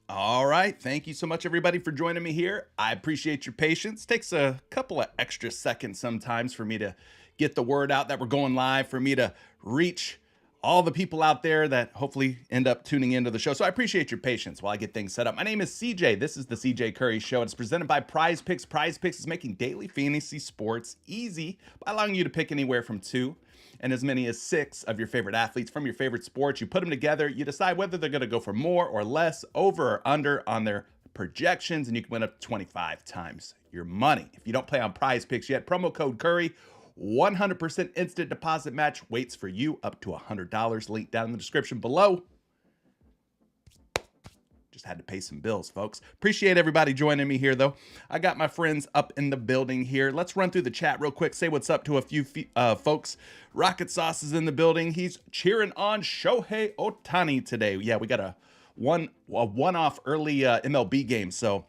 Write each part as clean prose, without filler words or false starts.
All right. Thank you so much, everybody, for joining me here. I appreciate your patience. Takes a couple of extra seconds sometimes for me to get the word out that we're going live, for me to reach all the people out there that hopefully end up tuning into the show. So I appreciate your patience while I get things set up. My name is CJ. This is the CJ Curry Show. It's presented by PrizePicks. PrizePicks is making daily fantasy sports easy by allowing you to pick anywhere from 2 and as many as 6 of your favorite athletes from your favorite sports. You put them together, you decide whether they're going to go for more or less, over or under on their projections, and you can win up to 25 times your money. If you don't play on PrizePicks yet, promo code Curry, 100% instant deposit match waits for you up to $100. Link down in the description below. Just had to pay some bills, folks. Appreciate everybody joining me here, though. I got my friends up in the building here. Let's run through the chat real quick, say what's up to a few folks. Rocket Sauce is in the building. He's cheering on Shohei Ohtani today. Yeah, we got a one-off early MLB game, so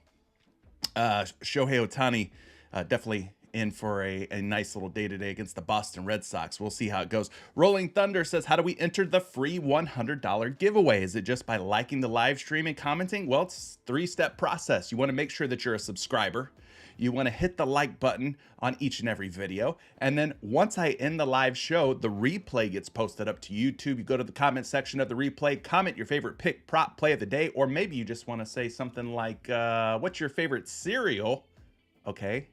Shohei Ohtani definitely in for a nice little day today against the Boston Red Sox. We'll see how it goes. Rolling Thunder says, how do we enter the free $100 giveaway? Is it just by liking the live stream and commenting? Well, it's a 3-step process. You want to make sure that you're a subscriber. You want to hit the like button on each and every video. And then once I end the live show, the replay gets posted up to YouTube. You go to the comment section of the replay, comment your favorite pick, prop, play of the day, or maybe you just want to say something like, what's your favorite cereal? Okay.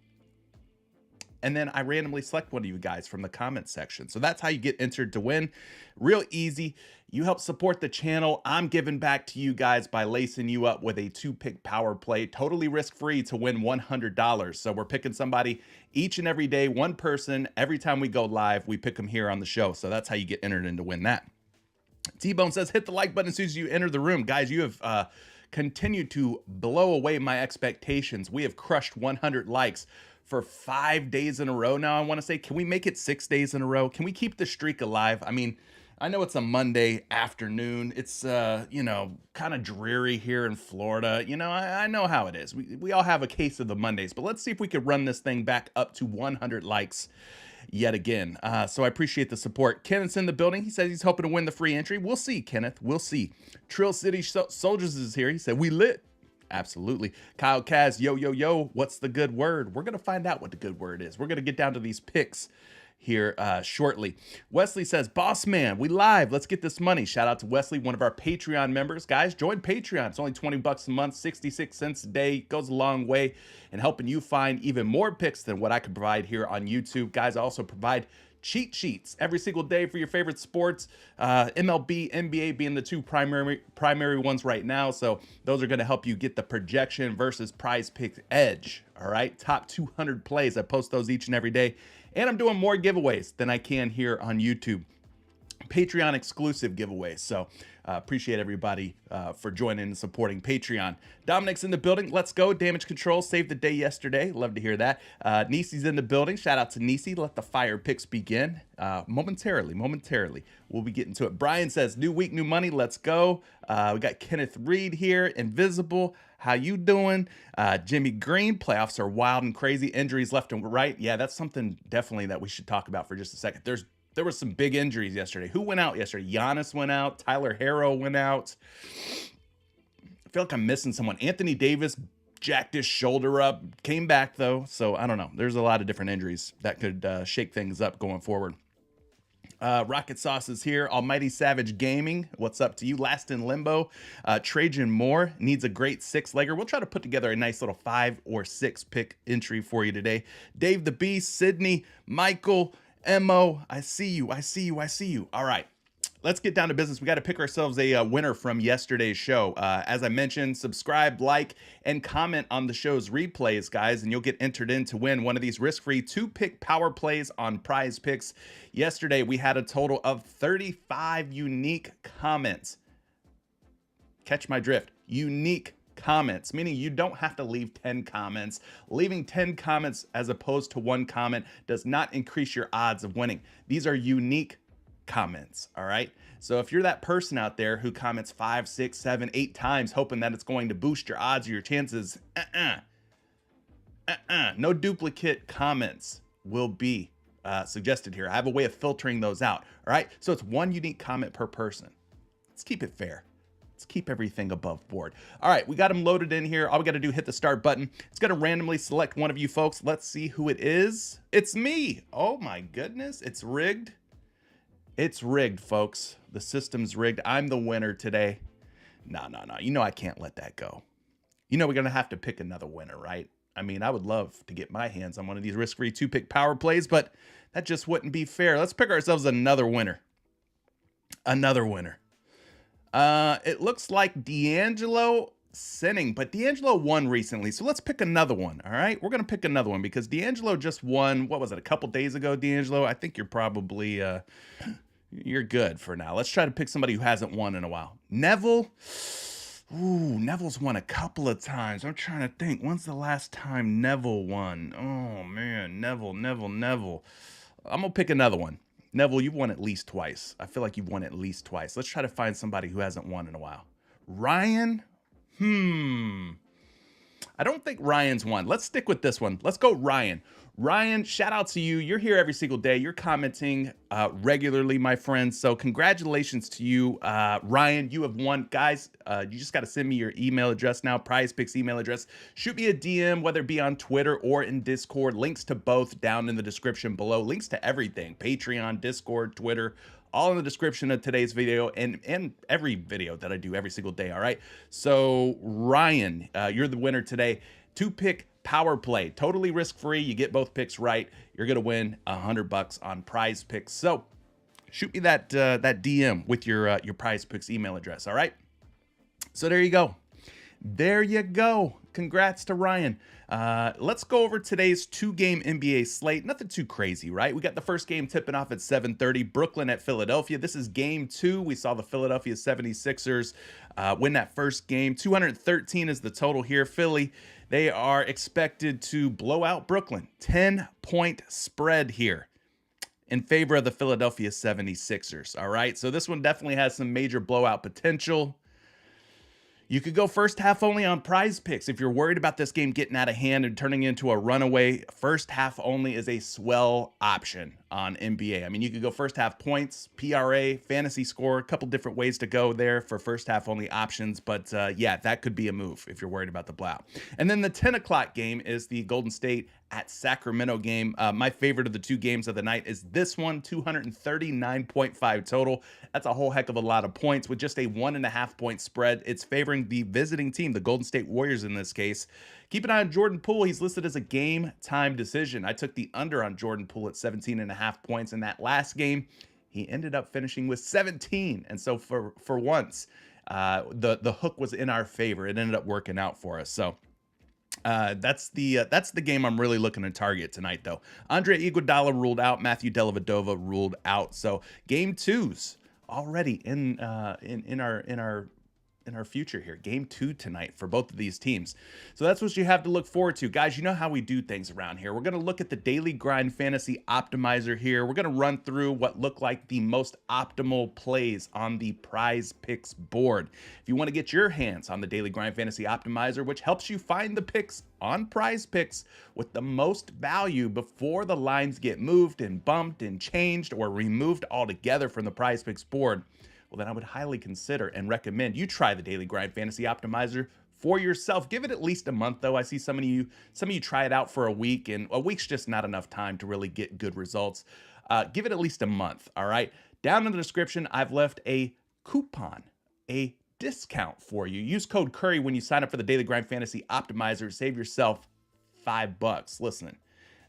And then I randomly select one of you guys from the comment section. So that's how you get entered to win. Real easy. You help support the channel. I'm giving back to you guys by lacing you up with a 2-pick power play, totally risk-free to win $100. So we're picking somebody each and every day, one person. Every time we go live, we pick them here on the show. So that's how you get entered in to win that. T-Bone says, hit the like button as soon as you enter the room. Guys, you have continued to blow away my expectations. We have crushed 100 likes for 5 days in a row now. I want to say, can we make it 6 days in a row? Can we keep the streak alive? I mean, I know it's a Monday afternoon. It's, kind of dreary here in Florida. I know how it is. We all have a case of the Mondays, but let's see if we could run this thing back up to 100 likes yet again. So I appreciate the support. Kenneth's in the building. He says he's hoping to win the free entry. We'll see, Kenneth. We'll see. Trill City Soldiers is here. He said, we lit. Absolutely. Kyle Kaz, yo, what's the good word? We're going to find out what the good word is. We're going to get down to these picks here shortly. Wesley says, boss man, we live. Let's get this money. Shout out to Wesley, one of our Patreon members. Guys, join Patreon. It's only 20 bucks a month, 66 cents a day. Goes a long way in helping you find even more picks than what I can provide here on YouTube. Guys, I also provide cheat sheets every single day for your favorite sports, MLB, NBA being the 2 primary ones right now. So those are going to help you get the projection versus PrizePicks edge. All right, top 200 plays. I post those each and every day, and I'm doing more giveaways than I can here on YouTube. Patreon exclusive giveaways. So appreciate everybody for joining and supporting Patreon. Dominic's in the building. Let's go. Damage Control saved the day yesterday. Love to hear that. Nisi's in the building. Shout out to Nisi. Let the fire picks begin momentarily. We'll be getting to it. Brian says, new week, new money. Let's go. We got Kenneth Reed here. Invisible. How you doing? Jimmy Green, playoffs are wild and crazy. Injuries left and right. Yeah, that's something definitely that we should talk about for just a second. There were some big injuries yesterday. Who went out yesterday? Giannis went out. Tyler Herro went out. I feel like I'm missing someone. Anthony Davis jacked his shoulder up. Came back, though. So, I don't know. There's a lot of different injuries that could shake things up going forward. Rocket Sauce is here. Almighty Savage Gaming, what's up to you? Last in Limbo. Trajan Moore needs a great 6-legger. We'll try to put together a nice little 5 or 6 pick entry for you today. Dave the Beast, Sydney, Michael, Mo, I see you. All right, let's get down to business. We got to pick ourselves a winner from yesterday's show. As I mentioned, subscribe, like, and comment on the show's replays, guys, and you'll get entered in to win one of these risk-free 2-pick power plays on PrizePicks. Yesterday, we had a total of 35 unique comments. Catch my drift. Unique comments, meaning you don't have to leave 10 comments. Leaving 10 comments as opposed to 1 comment does not increase your odds of winning. These are unique comments, all right? So if you're that person out there who comments 5, 6, 7, 8 times hoping that it's going to boost your odds or your chances, no duplicate comments will be suggested here. I have a way of filtering those out, all right? So it's 1 unique comment per person. Let's keep it fair. Let's keep everything above board. All right, we got them loaded in here. All we got to do, hit the start button. It's going to randomly select one of you folks. Let's see who it is. It's me. Oh my goodness, it's rigged. It's rigged, folks. The system's rigged. I'm the winner today. No. You know I can't let that go. You know we're going to have to pick another winner, right? I mean, I would love to get my hands on one of these risk-free 2-pick power plays, but that just wouldn't be fair. Let's pick ourselves another winner. Another winner. It looks like D'Angelo Sinning, but D'Angelo won recently, so let's pick another one, all right? We're going to pick another one because D'Angelo just won, what was it, a couple days ago, D'Angelo? I think you're probably, you're good for now. Let's try to pick somebody who hasn't won in a while. Neville. Ooh, Neville's won a couple of times. I'm trying to think. When's the last time Neville won? Oh, man, Neville. I'm going to pick another one. Neville, you've won at least twice. I feel like you've won at least twice. Let's try to find somebody who hasn't won in a while. Ryan? I don't think Ryan's won. Let's stick with this one. Let's go Ryan. Ryan, shout out to you. You're here every single day. You're commenting regularly, my friends. So congratulations to you, Ryan. You have won. Guys, you just got to send me your email address now, PrizePicks email address. Shoot me a DM, whether it be on Twitter or in Discord. Links to both down in the description below. Links to everything, Patreon, Discord, Twitter, all in the description of today's video and every video that I do every single day, all right? So, Ryan, you're the winner today. 2-pick power play, totally risk-free. You get both picks right, you're going to win $100 on PrizePicks. So, shoot me that DM with your PrizePicks email address, all right? So, there you go. There you go. Congrats to Ryan. Let's go over today's 2-game NBA slate. Nothing too crazy, right? We got the first game tipping off at 7:30, Brooklyn at Philadelphia. This is game 2. We saw the Philadelphia 76ers win that first game. 213 is the total here. Philly, they are expected to blow out Brooklyn. 10-point spread here in favor of the Philadelphia 76ers, all right? So this one definitely has some major blowout potential. You could go first half only on PrizePicks if you're worried about this game getting out of hand and turning into a runaway. First half only is a swell option on NBA. I mean, you could go first half points, PRA, fantasy score, a couple different ways to go there for first half only options. But yeah, that could be a move if you're worried about the blowout. And then the 10 o'clock game is the Golden State at Sacramento game. My favorite of the 2 games of the night is this one, 239.5 total. That's a whole heck of a lot of points with just a 1.5-point spread. It's favoring the visiting team, the Golden State Warriors in this case. Keep an eye on Jordan Poole. He's listed as a game time decision. I took the under on Jordan Poole at 17.5 points in that last game. He ended up finishing with 17. And so for once, the hook was in our favor. It ended up working out for us. So that's the game I'm really looking to target tonight, though. Andre Iguodala ruled out. Matthew Dellavedova ruled out. So game 2's already in our future here. Game 2 tonight for both of these teams. So that's what you have to look forward to. Guys, you know how we do things around here. We're going to look at the Daily Grind Fantasy Optimizer here. We're going to run through what look like the most optimal plays on the PrizePicks board. If you want to get your hands on the Daily Grind Fantasy Optimizer, which helps you find the picks on PrizePicks with the most value before the lines get moved and bumped and changed or removed altogether from the PrizePicks board, well, then I would highly consider and recommend you try the Daily Grind Fantasy Optimizer for yourself. Give it at least a month, though. I see some of you try it out for a week, and a week's just not enough time to really get good results. Give it at least a month, all right? Down in the description, I've left a coupon, a discount for you. Use code Curry when you sign up for the Daily Grind Fantasy Optimizer. Save yourself $5. Listen,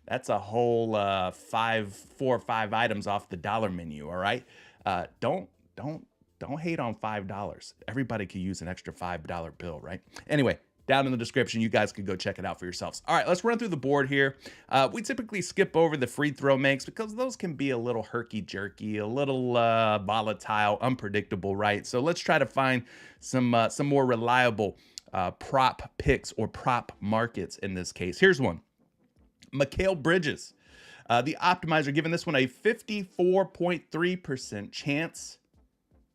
that's a whole 4 or 5 items off the dollar menu, all right? Don't hate on $5. Everybody could use an extra $5 bill, right? Anyway, down in the description, you guys could go check it out for yourselves. All right, let's run through the board here. We typically skip over the free throw makes because those can be a little herky-jerky, a little volatile, unpredictable, right? So let's try to find some more reliable prop picks or prop markets in this case. Here's one. Mikal Bridges. The optimizer giving this one a 54.3% chance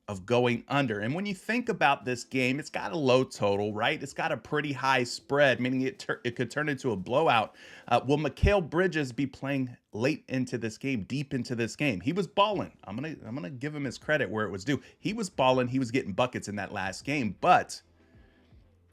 of going under. And when you think about this game, it's got a low total, right? It's got a pretty high spread, meaning it could turn into a blowout. Will Mikal Bridges be playing late into this game, deep into this game? He was balling. I'm gonna give him his credit where it was due. He was balling. He was getting buckets in that last game, but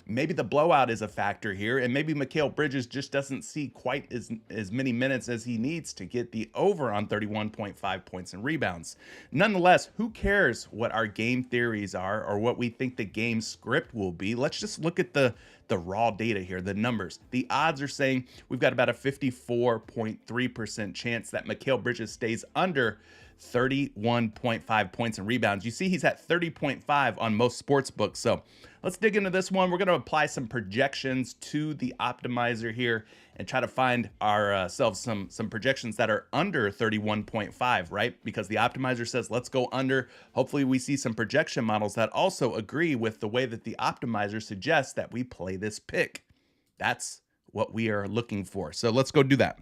maybe the blowout is a factor here, and maybe Mikal Bridges just doesn't see quite as many minutes as he needs to get the over on 31.5 points and rebounds. Nonetheless, who cares what our game theories are or what we think the game script will be? Let's just look at the raw data here, the numbers. The odds are saying we've got about a 54.3% chance that Mikal Bridges stays under 31.5 points and rebounds. You see he's at 30.5 on most sports books. So let's dig into this one. We're going to apply some projections to the optimizer here and try to find ourselves some projections that are under 31.5, right? Because the optimizer says let's go under. Hopefully we see some projection models that also agree with the way that the optimizer suggests that we play this pick. That's what we are looking for. So let's go do that.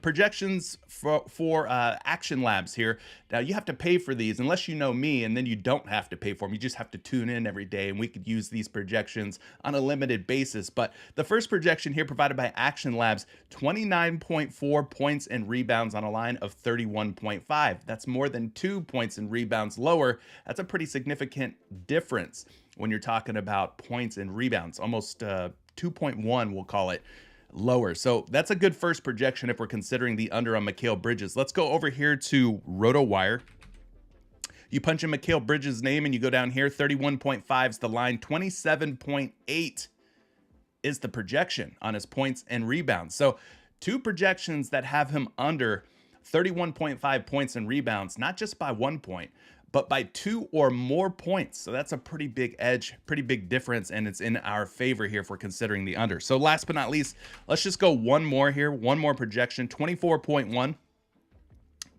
Projections for Action Labs here. Now you have to pay for these unless you know me, and then you don't have to pay for them. You just have to tune in every day, and we could use these projections on a limited basis. But the first projection here provided by Action Labs, 29.4 points and rebounds on a line of 31.5. That's more than 2 points and rebounds lower. That's a pretty significant difference when you're talking about points and rebounds, almost 2.1, we'll call it, lower. So that's a good first projection if we're considering the under on Mikal Bridges. Let's go over here to RotoWire. You punch in Mikal Bridges' name and you go down here. 31.5 is the line. 27.8 is the projection on his points and rebounds. So two projections that have him under 31.5 points and rebounds, not just by 1 point, but by 2 or more points. So that's a pretty big edge, pretty big difference, and it's in our favor here if we're considering the under. So last but not least, let's just go one more here, one more projection, 24.1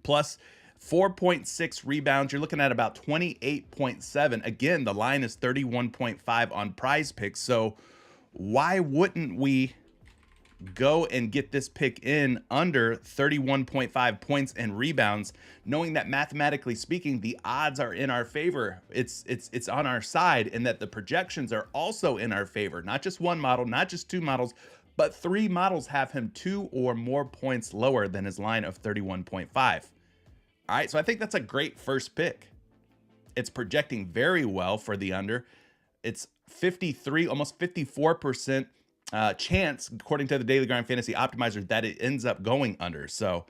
plus 4.6 rebounds. You're looking at about 28.7. Again, the line is 31.5 on PrizePicks. So why wouldn't we go and get this pick in under 31.5 points and rebounds, knowing that mathematically speaking, the odds are in our favor. It's on our side, and that the projections are also in our favor. Not just one model, not just two models, but 3 models have him 2 or more points lower than his line of 31.5. All right, so I think that's a great first pick. It's projecting very well for the under. It's 53, almost 54% chance, according to the Daily Grind Fantasy Optimizer, that it ends up going under. So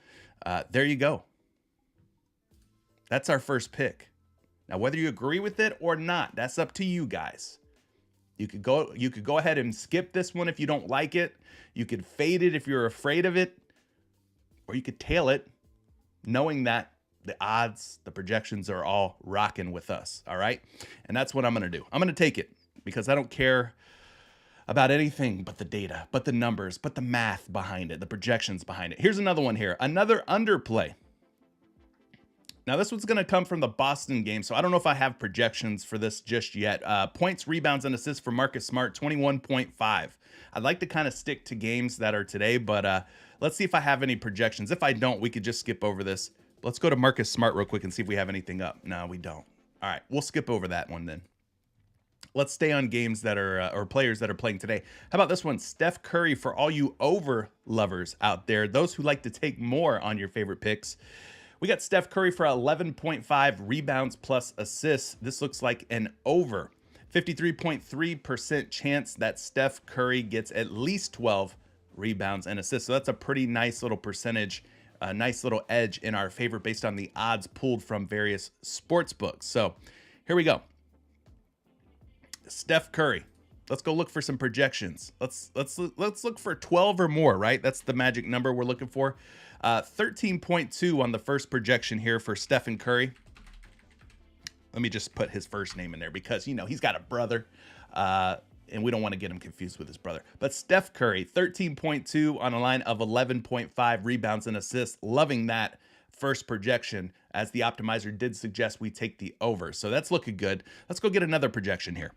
there you go. That's our first pick. Now, whether you agree with it or not, that's up to you guys. You could go ahead and skip this one if you don't like it. You could fade it if you're afraid of it, or you could tail it, knowing that the odds, the projections are all rocking with us. All right, and that's what I'm gonna do. I'm gonna take it because I don't care about anything but the data, but the numbers, but the math behind it, the projections behind it. Here's another one here, another underplay. Now this one's gonna come from the Boston game, so I don't know if I have projections for this just yet. Points, rebounds, and assists for Marcus Smart, 21.5. I'd like to kind of stick to games that are today, but let's see if I have any projections. If I don't, we could just skip over this. Let's go to Marcus Smart real quick and see if we have anything up. No, we don't. All right, we'll skip over that one then. Let's stay on games that are, or players that are playing today. How about this one? Steph Curry, for all you over lovers out there, those who like to take more on your favorite picks. We got Steph Curry for 11.5 rebounds plus assists. This looks like an over. 53.3% chance that Steph Curry gets at least 12 rebounds and assists. So that's a pretty nice little percentage, a nice little edge in our favor based on the odds pulled from various sports books. So here we go. Steph Curry. Let's go look for some projections. Let's look for 12 or more, right? That's the magic number we're looking for. 13.2 on the first projection here for Stephen Curry. Let me just put his first name in there because, you know, he's got a brother, and we don't want to get him confused with his brother. But Steph Curry, 13.2 on a line of 11.5 rebounds and assists. Loving that first projection, as the optimizer did suggest we take the over. So that's looking good. Let's go get another projection here.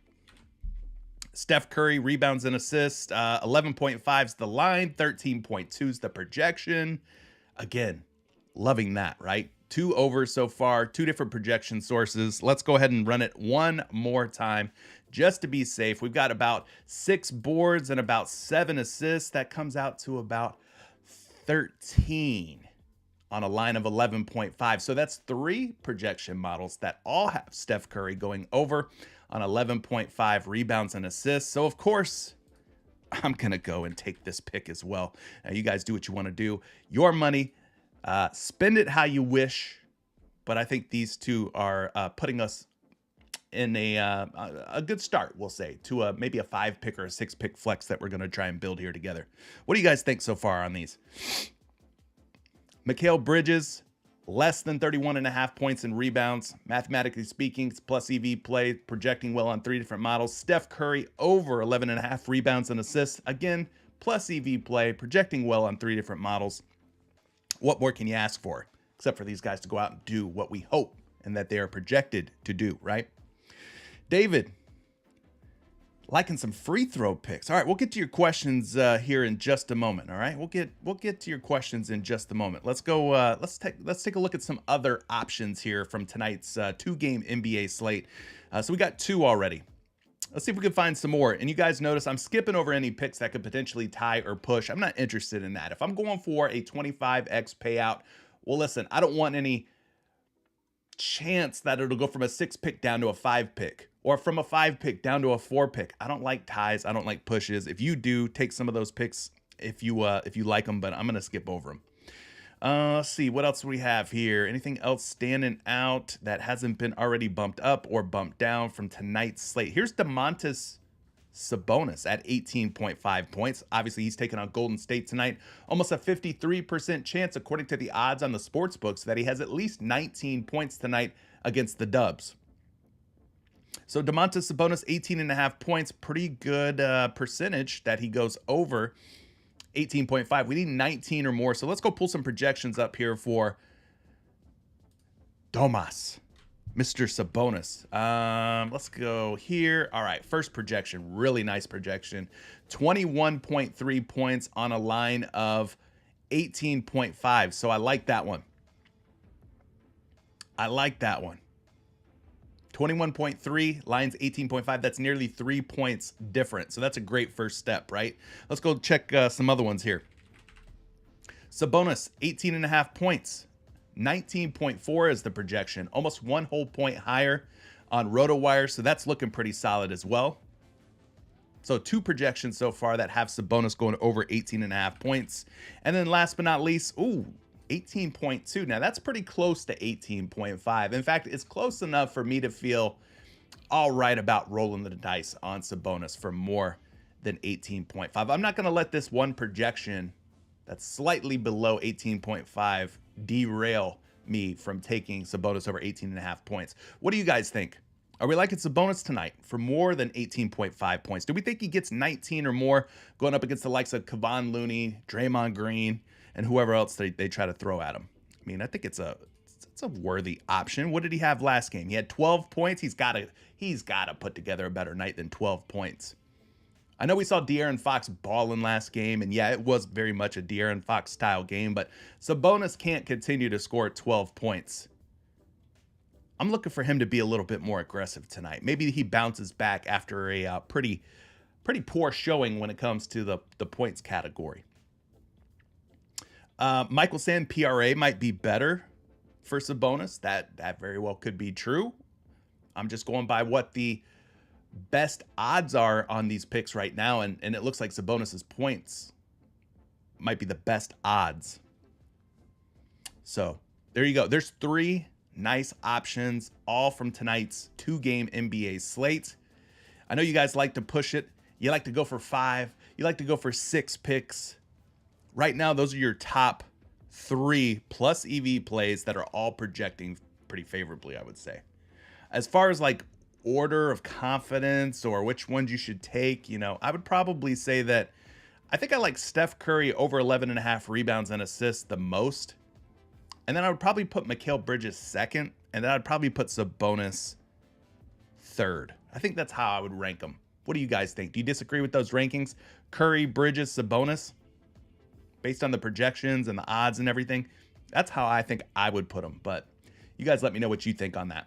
Steph Curry, rebounds and assists, 11.5 is the line, 13.2 is the projection. Again, loving that, right? 2 overs so far, 2 different projection sources. Let's go ahead and run it one more time just to be safe. We've got about 6 boards and about 7 assists. That comes out to about 13 on a line of 11.5. So that's 3 projection models that all have Steph Curry going over on 11.5 rebounds and assists. So of course, I'm going to go and take this pick as well. Now you guys do what you want to do. Your money, spend it how you wish. But I think these two are putting us in a good start, we'll say, to maybe a 5-pick or a 6-pick flex that we're going to try and build here together. What do you guys think so far on these? Mikal Bridges, less than 31.5 points in rebounds. Mathematically speaking, it's plus EV play, projecting well on 3 different models. Steph Curry, over 11.5 rebounds and assists. Again, plus EV play, projecting well on 3 different models. What more can you ask for? Except for these guys to go out and do what we hope and that they are projected to do, right? David, liking some free throw picks. All right, we'll get to your questions here in just a moment. All right, we'll get to your questions in just a moment. Let's go. Let's take a look at some other options here from tonight's 2-game NBA slate. So we got 2 already. Let's see if we can find some more. And you guys notice I'm skipping over any picks that could potentially tie or push. I'm not interested in that. If I'm going for a 25x payout, well, listen, I don't want any chance that it'll go from a 6-pick down to a 5-pick, or from a 5-pick down to a 4-pick. I don't like ties. I don't like pushes. If you do, take some of those picks if you like them, but I'm gonna skip over them. Let's see what else we have here. Anything else standing out that hasn't been already bumped up or bumped down from tonight's slate? Here's Domantas Sabonis at 18.5 points. Obviously, he's taking on Golden State tonight. Almost a 53% chance, according to the odds on the sports books, that he has at least 19 points tonight against the Dubs. So Domantas Sabonis, 18.5 points. Pretty good percentage that he goes over 18.5. We need 19 or more. So let's go pull some projections up here for Domas. Mr. Sabonis. Let's go here. All right, first projection, really nice projection. 21.3 points on a line of 18.5. So I like that one. 21.3, lines 18.5. That's nearly 3 points different. So that's a great first step, right? Let's go check some other ones here. Sabonis, 18.5 points. 19.4 is the projection, almost 1 whole point higher on RotoWire, so that's looking pretty solid as well. So 2 projections so far that have Sabonis going over 18.5 points. And then last but not least, 18.2. Now that's pretty close to 18.5. In fact, it's close enough for me to feel all right about rolling the dice on Sabonis for more than 18.5. I'm not going to let this one projection that's slightly below 18.5 derail me from taking Sabonis over 18.5 points. What do you guys think? Are we liking Sabonis tonight for more than 18.5 points? Do we think he gets 19 or more going up against the likes of Kevon Looney, Draymond Green, and whoever else they try to throw at him? I mean, I think it's a worthy option. What did he have last game? He had 12 points. He's got to put together a better night than 12 points. I know we saw De'Aaron Fox balling last game, and yeah, it was very much a De'Aaron Fox style game, but Sabonis can't continue to score 12 points. I'm looking for him to be a little bit more aggressive tonight. Maybe he bounces back after a pretty poor showing when it comes to the points category. Michael Sand PRA might be better for Sabonis. That very well could be true. I'm just going by what the best odds are on these picks right now, and it looks like Sabonis's points might be the best odds. So there you go. There's 3 nice options, all from tonight's 2-game NBA slate. I know you guys like to push it. You like to go for 5. You like to go for 6 picks. Right now, those are your top 3 plus EV plays that are all projecting pretty favorably, I would say. As far as like order of confidence or which ones you should take, I would probably say that I think I like Steph Curry over 11.5 rebounds and assists the most. And then I would probably put Mikal Bridges second, and then I'd probably put Sabonis third. I think that's how I would rank them. What do you guys think? Do you disagree with those rankings? Curry, Bridges, Sabonis, based on the projections and the odds and everything? That's how I think I would put them. But you guys let me know what you think on that.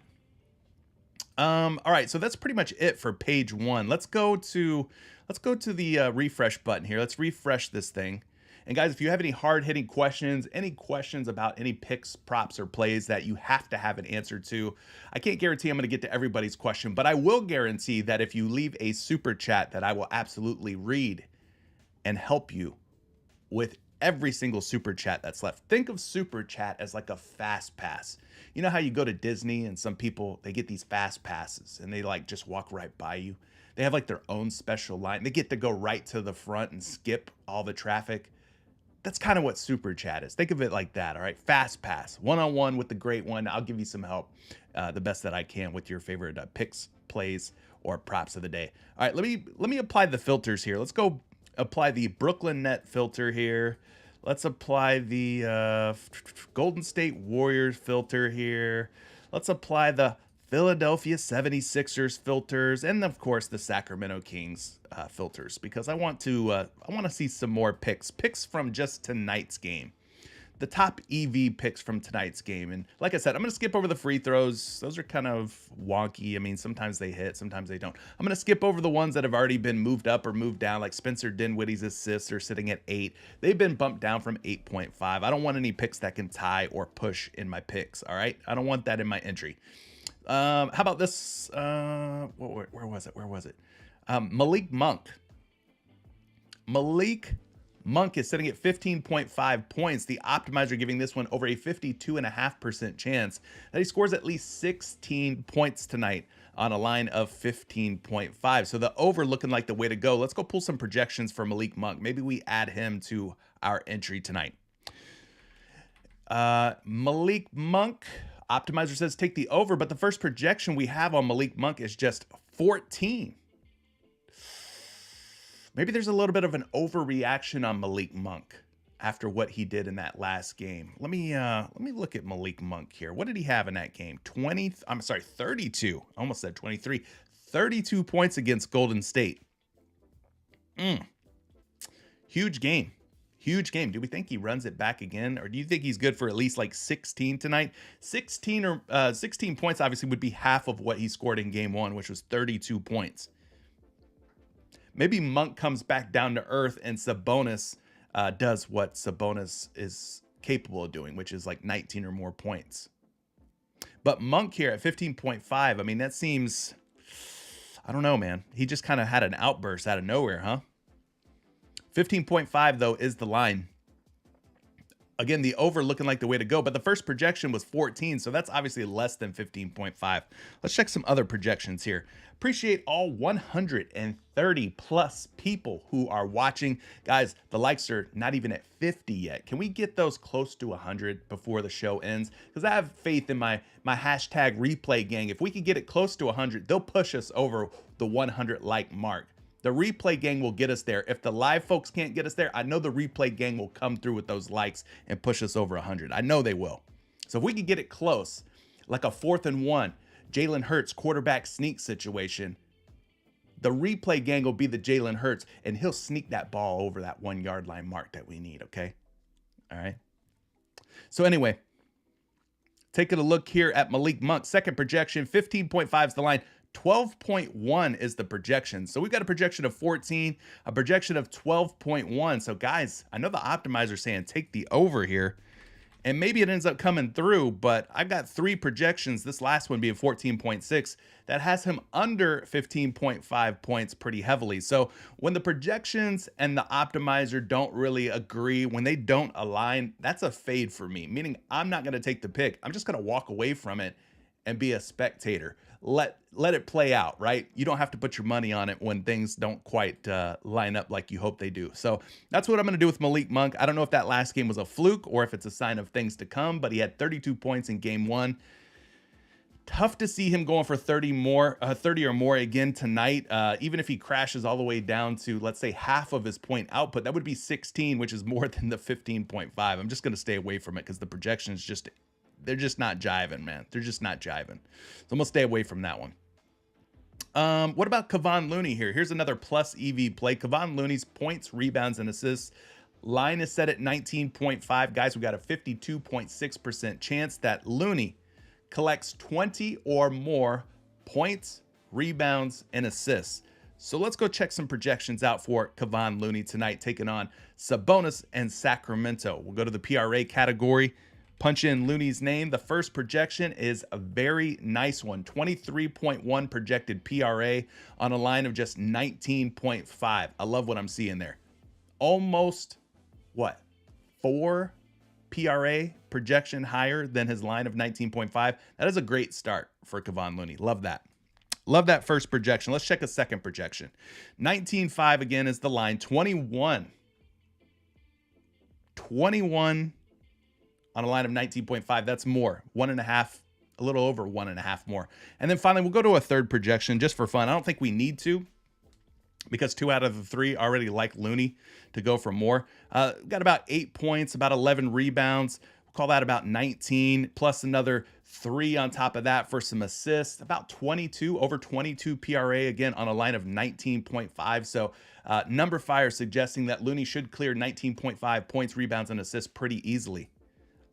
All right, so that's pretty much it for page 1. Let's go to the refresh button here. Let's refresh this thing. And guys, if you have any hard-hitting questions, any questions about any picks, props, or plays that you have to have an answer to, I can't guarantee I'm going to get to everybody's question, but I will guarantee that if you leave a super chat that I will absolutely read and help you with every single super chat that's left. Think of super chat as like a fast pass. You know how you go to Disney and some people, they get these fast passes and they like just walk right by you. They have like their own special line. They get to go right to the front and skip all the traffic. That's kind of what super chat is. Think of it like that. All right. Fast pass, one-on-one with the great one. I'll give you some help, the best that I can with your favorite picks, plays, or props of the day. All right. Let me apply the filters here. Let's go apply the Brooklyn Net filter here. Let's apply the Golden State Warriors filter here. Let's apply the Philadelphia 76ers filters, and of course the Sacramento Kings filters, because I want to see some more picks from just tonight's game. The top EV picks from tonight's game. And like I said, I'm going to skip over the free throws. Those are kind of wonky. I mean, sometimes they hit, sometimes they don't. I'm going to skip over the ones that have already been moved up or moved down, like Spencer Dinwiddie's assists are sitting at 8. They've been bumped down from 8.5. I don't want any picks that can tie or push in my picks, all right? I don't want that in my entry. How about this? Where was it? Malik Monk is sitting at 15.5 points. The optimizer giving this one over a 52.5% chance that he scores at least 16 points tonight on a line of 15.5. So the over looking like the way to go. Let's go pull some projections for Malik Monk. Maybe we add him to our entry tonight. Malik Monk, optimizer says take the over, but the first projection we have on Malik Monk is just 14. Maybe there's a little bit of an overreaction on Malik Monk after what he did in that last game. Let me look at Malik Monk here. What did he have in that game? 32. I almost said 23. 32 points against Golden State. Huge game. Do we think he runs it back again, or do you think he's good for at least like 16 tonight? 16 points obviously would be half of what he scored in game 1, which was 32 points. Maybe Monk comes back down to earth and Sabonis does what Sabonis is capable of doing, which is like 19 or more points. But Monk here at 15.5, I mean, that seems, I don't know, man. He just kind of had an outburst out of nowhere, huh? 15.5, though, is the line. Again, the over looking like the way to go, but the first projection was 14, so that's obviously less than 15.5. Let's check some other projections here. Appreciate all 130 plus people who are watching. Guys, the likes are not even at 50 yet. Can we get those close to 100 before the show ends? Because I have faith in my hashtag replay gang. If we can get it close to 100, they'll push us over the 100 like mark. The replay gang will get us there. If the live folks can't get us there, I know the replay gang will come through with those likes and push us over 100. I know they will. So if we can get it close, like a 4th and 1, Jalen Hurts quarterback sneak situation, the replay gang will be the Jalen Hurts, and he'll sneak that ball over that 1 yard line mark that we need, okay? All right. So anyway, taking a look here at Malik Monk, second projection, 15.5 is the line. 12.1 is the projection. So we've got a projection of 14, a projection of 12.1. So guys, I know the optimizer saying take the over here, and maybe it ends up coming through, but I've got 3 projections, this last one being 14.6, that has him under 15.5 points pretty heavily. So when the projections and the optimizer don't really agree, when they don't align, that's a fade for me, meaning I'm not going to take the pick. I'm just going to walk away from it and be a spectator. Let it play out, right? You don't have to put your money on it when things don't quite line up like you hope they do. So that's what I'm going to do with Malik Monk. I don't know if that last game was a fluke or if it's a sign of things to come, but he had 32 points in game 1. Tough to see him going for 30 or more again tonight. Even if he crashes all the way down to, let's say, half of his point output, that would be 16, which is more than the 15.5. I'm just going to stay away from it because the projections they're just not jiving, man. They're just not jiving. So I'm going to stay away from that one. What about Kevon Looney here? Here's another plus EV play. Kevon Looney's points, rebounds, and assists Line is set at 19.5. Guys, we got a 52.6% chance that Looney collects 20 or more points, rebounds, and assists. So let's go check some projections out for Kevon Looney tonight, taking on Sabonis and Sacramento. We'll go to the PRA category, punch in Looney's name. The first projection is a very nice one, 23.1 projected PRA on a line of just 19.5. I love what I'm seeing there. Almost, 4 PRA projection higher than his line of 19.5. That is a great start for Kevon Looney. Love that. Love that first projection. Let's check a second projection. 19.5 again is the line. 21 on a line of 19.5. That's more. 1.5, a little over 1.5 more. And then finally, we'll go to a third projection just for fun. I don't think we need to, because 2 out of the 3 already like Looney to go for more. Got about 8 points, about 11 rebounds. We'll call that about 19, plus another 3 on top of that for some assists. About 22, over 22 PRA, again, on a line of 19.5. So number fire suggesting that Looney should clear 19.5 points, rebounds, and assists pretty easily.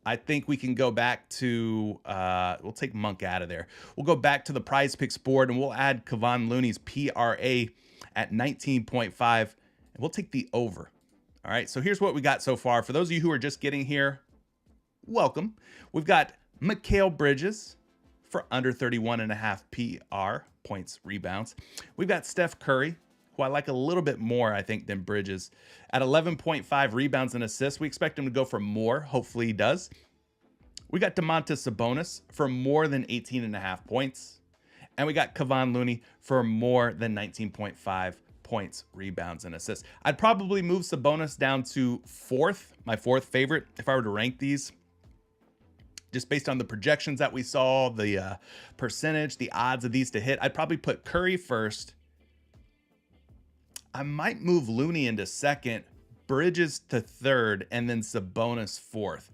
I think we can go back to, we'll take Monk out of there. We'll go back to the PrizePicks board, and we'll add Kevon Looney's PRA at 19.5, and we'll take the over. All right, so here's what we got so far. For those of you who are just getting here, welcome. We've got Mikal Bridges for under 31.5 PR, points, rebounds. We've got Steph Curry, who I like a little bit more, I think, than Bridges, at 11.5 rebounds and assists. We expect him to go for more. Hopefully he does. We got Domantas Sabonis for more than 18.5 points. And we got Kevon Looney for more than 19.5 points, rebounds, and assists. I'd probably move Sabonis down to 4th, my 4th favorite, if I were to rank these. Just based on the projections that we saw, the percentage, the odds of these to hit, I'd probably put Curry first. I might move Looney into 2nd, Bridges to 3rd, and then Sabonis 4th.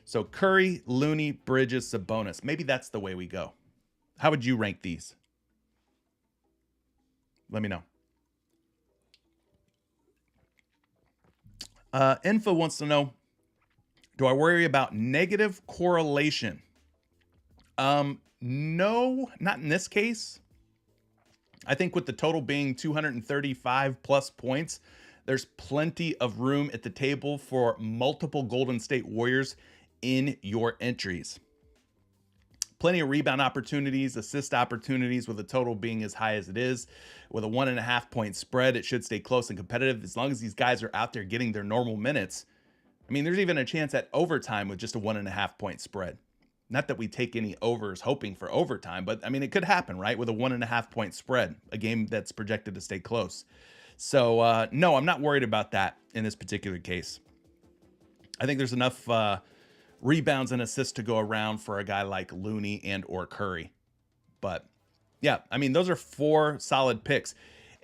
So Curry, Looney, Bridges, Sabonis. Maybe that's the way we go. How would you rank these? Let me know. Info wants to know, do I worry about negative correlation? No, not in this case. I think with the total being 235 plus points, there's plenty of room at the table for multiple Golden State Warriors in your entries. Plenty of rebound opportunities, assist opportunities, with the total being as high as it is. With a 1.5 point spread, it should stay close and competitive as long as these guys are out there getting their normal minutes. I mean, there's even a chance at overtime with just a 1.5 point spread. Not that we take any overs hoping for overtime, but I mean, it could happen, right? With a 1.5 point spread, a game that's projected to stay close. So no, I'm not worried about that in this particular case. I think there's enough rebounds and assists to go around for a guy like Looney and or Curry. But yeah, I mean, those are 4 solid picks.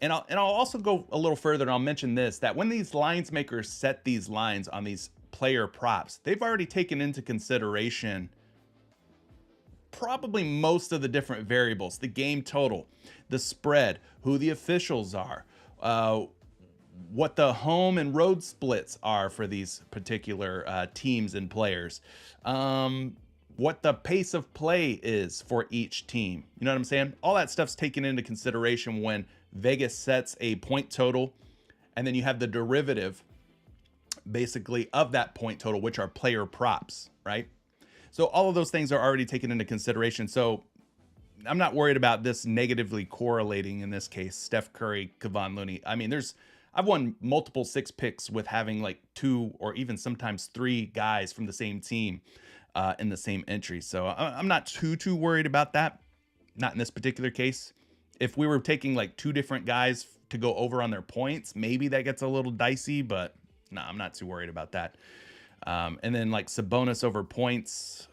And I'll also go a little further, and I'll mention this, that when these lines makers set these lines on these player props, they've already taken into consideration probably most of the different variables: the game total, the spread, who the officials are, what the home and road splits are for these particular teams and players, what the pace of play is for each team. You know what I'm saying? All that stuff's taken into consideration when Vegas sets a point total, and then you have the derivative basically of that point total, which are player props, right? So all of those things are already taken into consideration. So I'm not worried about this negatively correlating in this case, Steph Curry, Kevon Looney. I mean, I've won multiple 6 picks with having like 2 or even sometimes 3 guys from the same team in the same entry. So I'm not too worried about that. Not in this particular case. If we were taking like 2 different guys to go over on their points, maybe that gets a little dicey, but no, I'm not too worried about that. And then like Sabonis over points,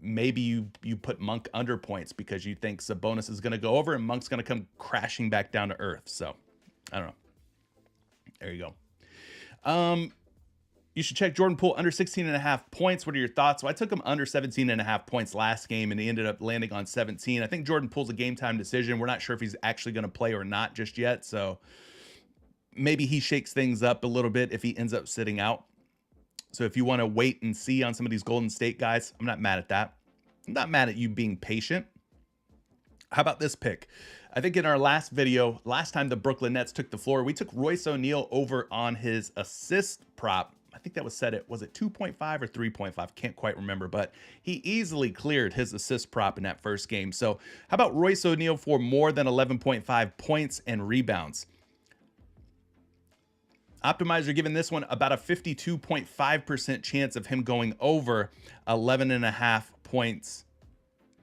maybe you put Monk under points because you think Sabonis is going to go over and Monk's going to come crashing back down to earth. So I don't know. There you go. You should check Jordan Poole under 16.5 points. What are your thoughts? So I took him under 17.5 points last game, and he ended up landing on 17. I think Jordan Poole's a game time decision. We're not sure if he's actually going to play or not just yet. So maybe he shakes things up a little bit if he ends up sitting out. So if you want to wait and see on some of these Golden State guys, I'm not mad at that. I'm not mad at you being patient. How about this pick? I think in our last video, last time the Brooklyn Nets took the floor, we took Royce O'Neal over on his assist prop. I think that was set at, was it 2.5 or 3.5? Can't quite remember, but he easily cleared his assist prop in that first game. So how about Royce O'Neal for more than 11.5 points and rebounds? Optimizer giving this one about a 52.5% chance of him going over 11.5 points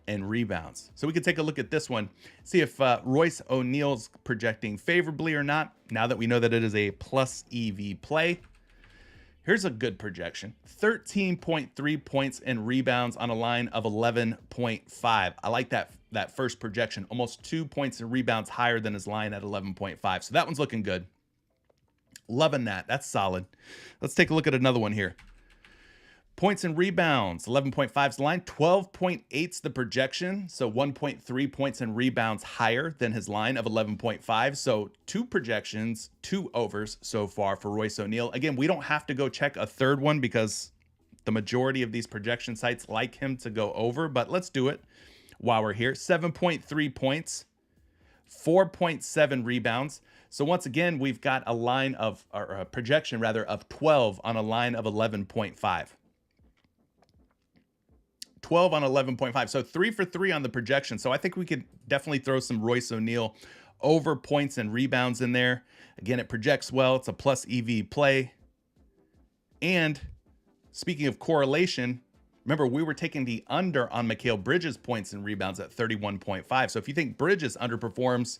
and rebounds. So we can take a look at this one, see if Royce O'Neal's projecting favorably or not, now that we know that it is a plus EV play. Here's a good projection. 13.3 points and rebounds on a line of 11.5. I like that first projection. Almost 2 points and rebounds higher than his line at 11.5. So that one's looking good. Loving that. That's solid. Let's take a look at another one here. Points and rebounds, 11.5 is the line, 12.8 is the projection, so 1.3 points and rebounds higher than his line of 11.5. So 2 projections, 2 overs so far for Royce O'Neal. Again, we don't have to go check a third one because the majority of these projection sites like him to go over, but let's do it while we're here. 7.3 points, 4.7 rebounds. So once again, we've got a line of, or a projection rather, of 12 on a line of 11.5. 12 on 11.5. So 3 for 3 on the projection. So I think we could definitely throw some Royce O'Neal over points and rebounds in there. Again, it projects well. It's a plus EV play. And speaking of correlation, remember we were taking the under on Mikal Bridges' points and rebounds at 31.5. So if you think Bridges underperforms,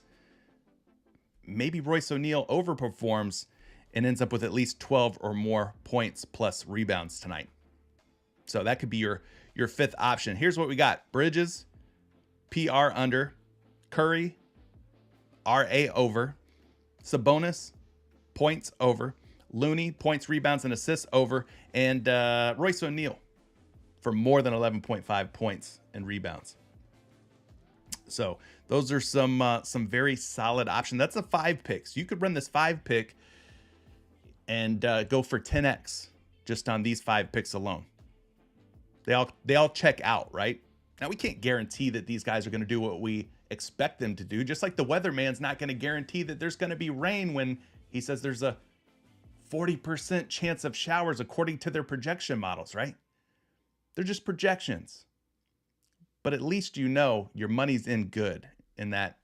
maybe Royce O'Neal overperforms and ends up with at least 12 or more points plus rebounds tonight. So that could be your fifth option. Here's what we got. Bridges, PR under, Curry, RA over, Sabonis, points over, Looney, points, rebounds, and assists over, and Royce O'Neal for more than 11.5 points and rebounds. So those are some very solid options. That's a 5 picks. You could run this 5 pick and go for 10x just on these 5 picks alone. They all check out, right? Now, we can't guarantee that these guys are going to do what we expect them to do, just like the weatherman's not going to guarantee that there's going to be rain when he says there's a 40% chance of showers according to their projection models, right? They're just projections. But at least you know your money's in good and that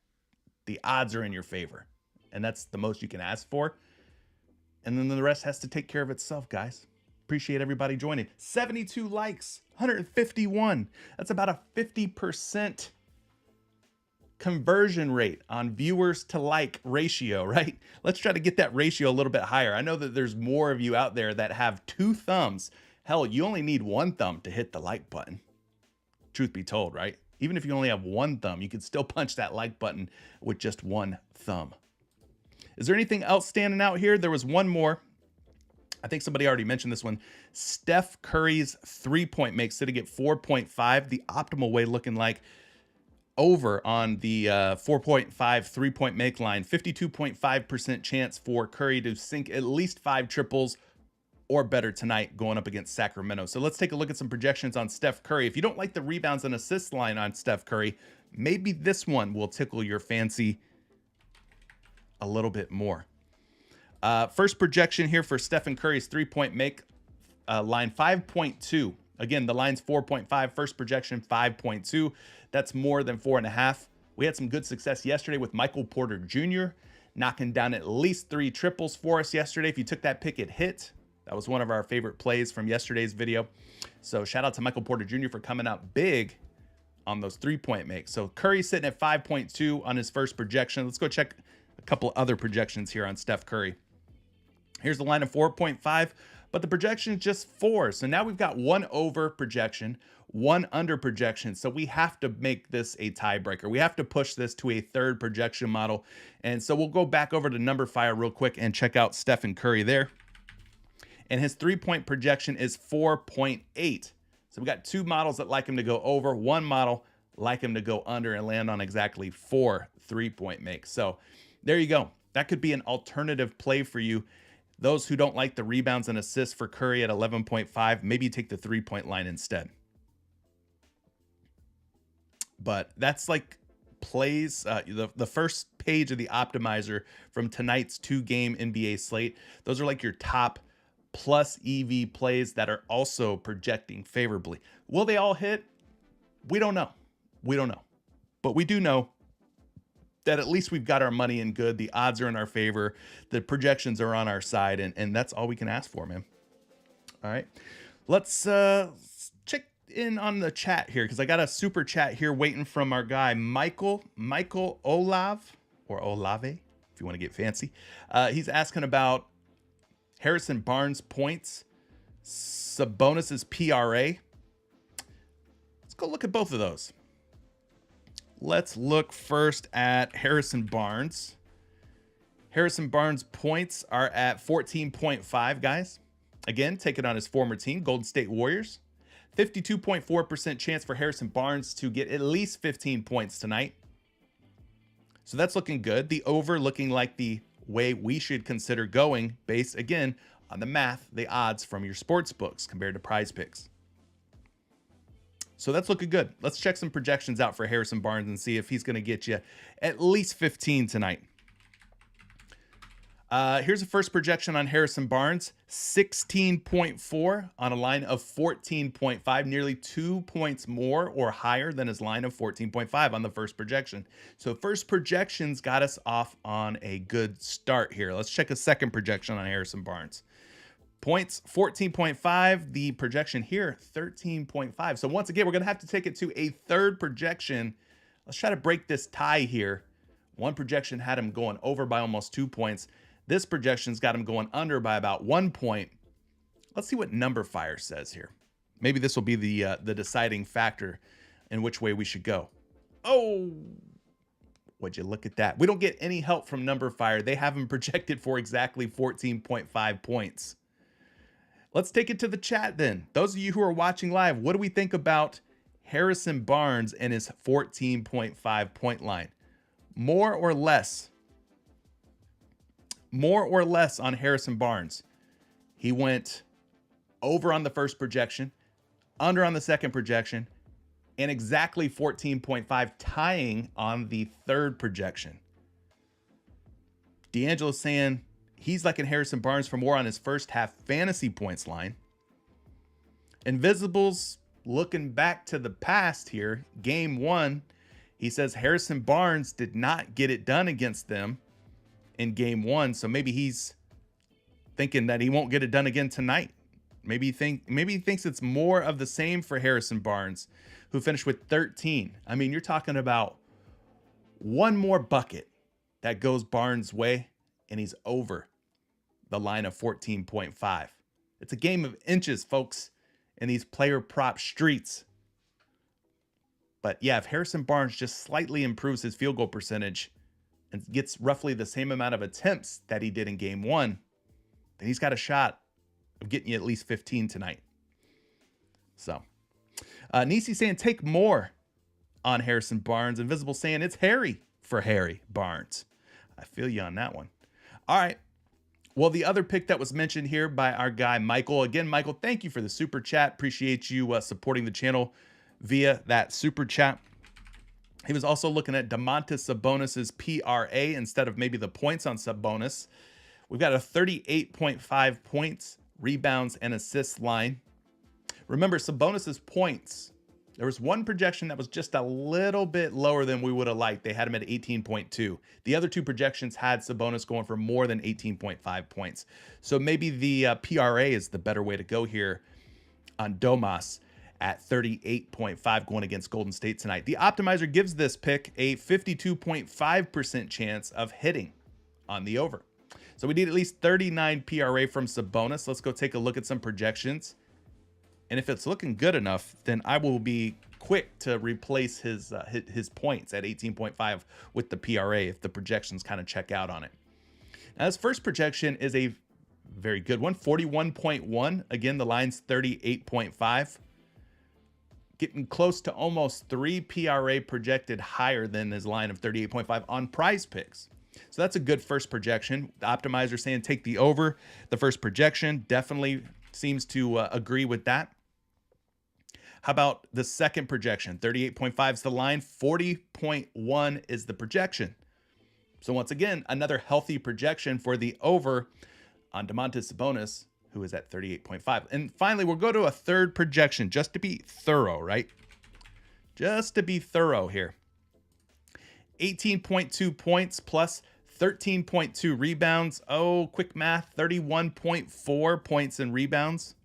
the odds are in your favor. And that's the most you can ask for. And then the rest has to take care of itself, guys. Appreciate everybody joining. 72 likes, 151. That's about a 50% conversion rate on viewers to like ratio, right? Let's try to get that ratio a little bit higher. I know that there's more of you out there that have 2 thumbs. Hell, you only need 1 thumb to hit the like button. Truth be told, right? Even if you only have 1 thumb, you can still punch that like button with just 1 thumb. Is there anything else standing out here? There was one more. I think somebody already mentioned this one. Steph Curry's 3-point make sitting at 4.5. The optimal way looking like over on the 4.5 3-point make line. 52.5% chance for Curry to sink at least 5 triples or better tonight going up against Sacramento. So let's take a look at some projections on Steph Curry. If you don't like the rebounds and assists line on Steph Curry, maybe this one will tickle your fancy a little bit more. First projection here for Stephen Curry's 3-point make line 5.2. Again, the line's 4.5. First projection 5.2. That's more than 4.5. We had some good success yesterday with Michael Porter Jr. knocking down at least 3 triples for us yesterday. If you took that pick, it hit. That was one of our favorite plays from yesterday's video. So shout out to Michael Porter Jr. for coming out big on those 3-point makes. So Curry sitting at 5.2 on his first projection. Let's go check a couple other projections here on Steph Curry. Here's the line of 4.5, but the projection is just 4. So now we've got 1 over projection, 1 under projection. So we have to make this a tiebreaker. We have to push this to a 3rd projection model. And so we'll go back over to Number Fire real quick and check out Stephen Curry there. And his 3-point projection is 4.8. So we got 2 models that like him to go over, 1 model like him to go under and land on exactly 4 3-point makes. So there you go. That could be an alternative play for you. Those who don't like the rebounds and assists for Curry at 11.5, maybe you take the 3-point line instead. But that's like plays, the first page of the optimizer from tonight's 2-game NBA slate. Those are like your top plus EV plays that are also projecting favorably. Will they all hit? We don't know. We don't know. But we do know that at least we've got our money in good. The odds are in our favor. The projections are on our side, and that's all we can ask for, man. All right. Let's check in on the chat here, because I got a super chat here waiting from our guy, Michael Olav, or Olave, if you want to get fancy. He's asking about Harrison Barnes points, Sabonis's PRA. Let's go look at both of those. Let's look first at Harrison Barnes. Harrison Barnes points are at 14.5, guys. Again, taking on his former team, Golden State Warriors. 52.4% chance for Harrison Barnes to get at least 15 points tonight. So that's looking good. The over looking like the way we should consider going based, again, on the math, the odds from your sports books compared to PrizePicks. So that's looking good. Let's check some projections out for Harrison Barnes and see if he's going to get you at least 15 tonight. Here's the first projection on Harrison Barnes, 16.4 on a line of 14.5, nearly 2 points more or higher than his line of 14.5 on the first projection. So first projections got us off on a good start here. Let's check a second projection on Harrison Barnes. Points 14.5, the projection here 13.5. So once again, we're going to have to take it to a third projection. Let's try to break this tie here. One projection had him going over by almost 2 points. This projection's got him going under by about 1 point. Let's see what Number Fire says here. Maybe this will be the deciding factor in which way we should go. Oh, would you look at that? We don't get any help from Number Fire. They have him projected for exactly 14.5 points. Let's take it to the chat then. Those of you who are watching live, what do we think about Harrison Barnes and his 14.5 point line? More or less? More or less on Harrison Barnes? He went over on the first projection, under on the second projection, and exactly 14.5, tying on the third projection. D'Angelo's saying he's liking Harrison Barnes for more on his first half fantasy points line. Invisible's looking back to the past here. Game 1, he says Harrison Barnes did not get it done against them in game 1. So maybe he's thinking that he won't get it done again tonight. Maybe he thinks it's more of the same for Harrison Barnes, who finished with 13. I mean, you're talking about one more bucket that goes Barnes' way, and he's over the line of 14.5. It's a game of inches, folks, in these player prop streets. But yeah, if Harrison Barnes just slightly improves his field goal percentage and gets roughly the same amount of attempts that he did in game 1, then he's got a shot of getting you at least 15 tonight. So, Nisi saying take more on Harrison Barnes. Invisible saying it's Harry for Harry Barnes. I feel you on that one. All right. Well, the other pick that was mentioned here by our guy, Michael. Again, Michael, thank you for the super chat. Appreciate you supporting the channel via that super chat. He was also looking at Domantas Sabonis's PRA instead of maybe the points on Sabonis. We've got a 38.5 points, rebounds, and assists line. Remember, Sabonis's points, there was one projection that was just a little bit lower than we would have liked. They had him at 18.2. The other two projections had Sabonis going for more than 18.5 points. So maybe the PRA is the better way to go here on Domas at 38.5 going against Golden State tonight. The optimizer gives this pick a 52.5% chance of hitting on the over. So we need at least 39 PRA from Sabonis. Let's go take a look at some projections. And if it's looking good enough, then I will be quick to replace his points at 18.5 with the PRA if the projections kind of check out on it. Now, this first projection is a very good one, 41.1. Again, the line's 38.5. Getting close to almost 3 PRA projected higher than his line of 38.5 on PrizePicks. So that's a good first projection. The optimizer saying take the over. The first projection definitely seems to agree with that. How about the second projection? 38.5 is the line, 40.1 is the projection. So once again, another healthy projection for the over on Domantas Sabonis, who is at 38.5. And finally, we'll go to a third projection just to be thorough, right? Just to be thorough here. 18.2 points plus 13.2 rebounds. Oh, quick math, 31.4 points and rebounds.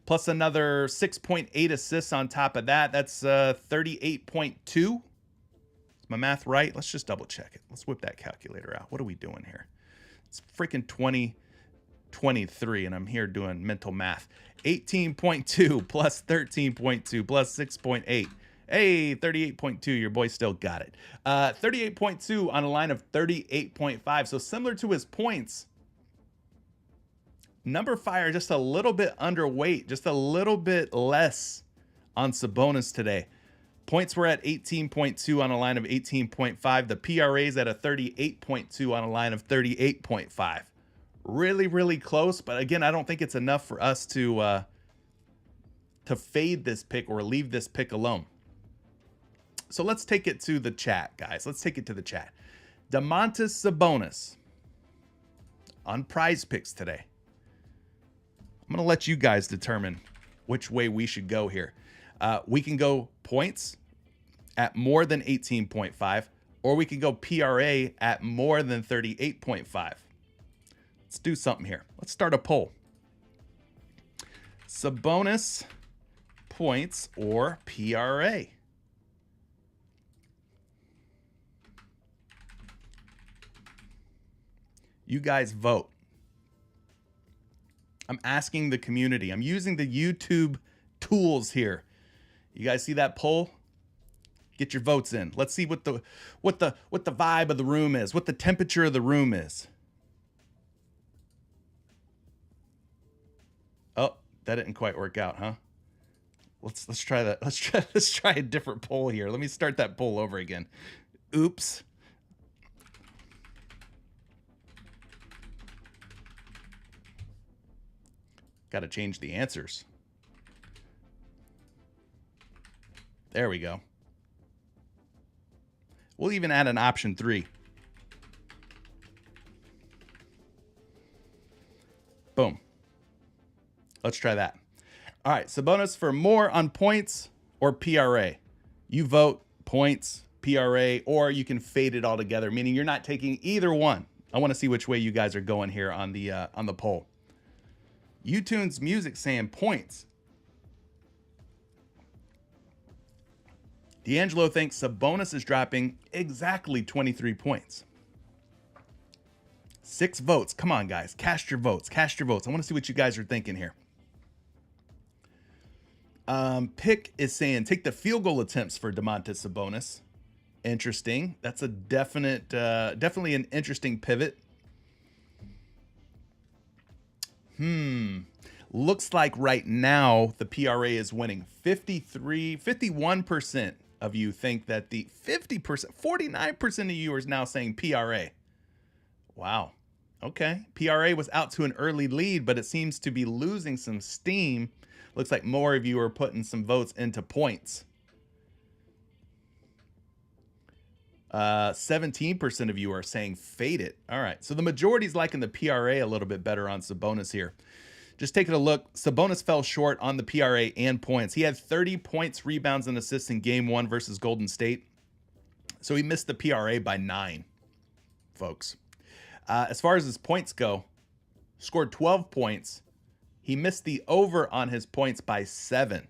Plus another 6.8 assists on top of that. That's 38.2. Is my math right? Let's just double check it. Let's whip that calculator out. What are we doing here? It's freaking 2023, and I'm here doing mental math. 18.2 plus 13.2 plus 6.8. Hey, 38.2, your boy still got it. 38.2 on a line of 38.5. So similar to his points, number fire just a little bit underweight, just a little bit less on Sabonis today. Points were at 18.2 on a line of 18.5. The PRA's at a 38.2 on a line of 38.5. Really, really close. But again, I don't think it's enough for us to fade this pick or leave this pick alone. So let's take it to the chat, guys. Let's take it to the chat. Domantas Sabonis on PrizePicks today. I'm going to let you guys determine which way we should go here. We can go points at more than 18.5, or we can go PRA at more than 38.5. Let's do something here. Let's start a poll. Sabonis points or PRA? You guys vote. I'm asking the community. I'm using the YouTube tools here. You guys see that poll? Get your votes in. Let's see what the vibe of the room is, what the temperature of the room is. Oh, that didn't quite work out, huh? Let's try that. Let's try a different poll here. Let me start that poll over again. Oops. Got to change the answers. There we go. We'll even add an option 3. Boom. Let's try that. All right, Sabonis for more on points or PRA. You vote points, PRA, or you can fade it all together, meaning you're not taking either one. I want to see which way you guys are going here on the poll. YouTune's music saying points. D'Angelo thinks Sabonis is dropping exactly 23 points. 6 votes. Come on, guys. Cast your votes. Cast your votes. I want to see what you guys are thinking here. Pick is saying take the field goal attempts for Domantas Sabonis. Interesting. That's a definitely an interesting pivot. Looks like right now the PRA is winning. 51% of you think that the 49% of you are now saying PRA. Wow. Okay. PRA was out to an early lead, but it seems to be losing some steam. Looks like more of you are putting some votes into points. 17% of you are saying fade it. All right. So the majority's liking the PRA a little bit better on Sabonis here. Just taking a look, Sabonis fell short on the PRA and points. He had 30 points, rebounds, and assists in game 1 versus Golden State. So he missed the PRA by 9, folks. As far as his points go, scored 12 points. He missed the over on his points by 7.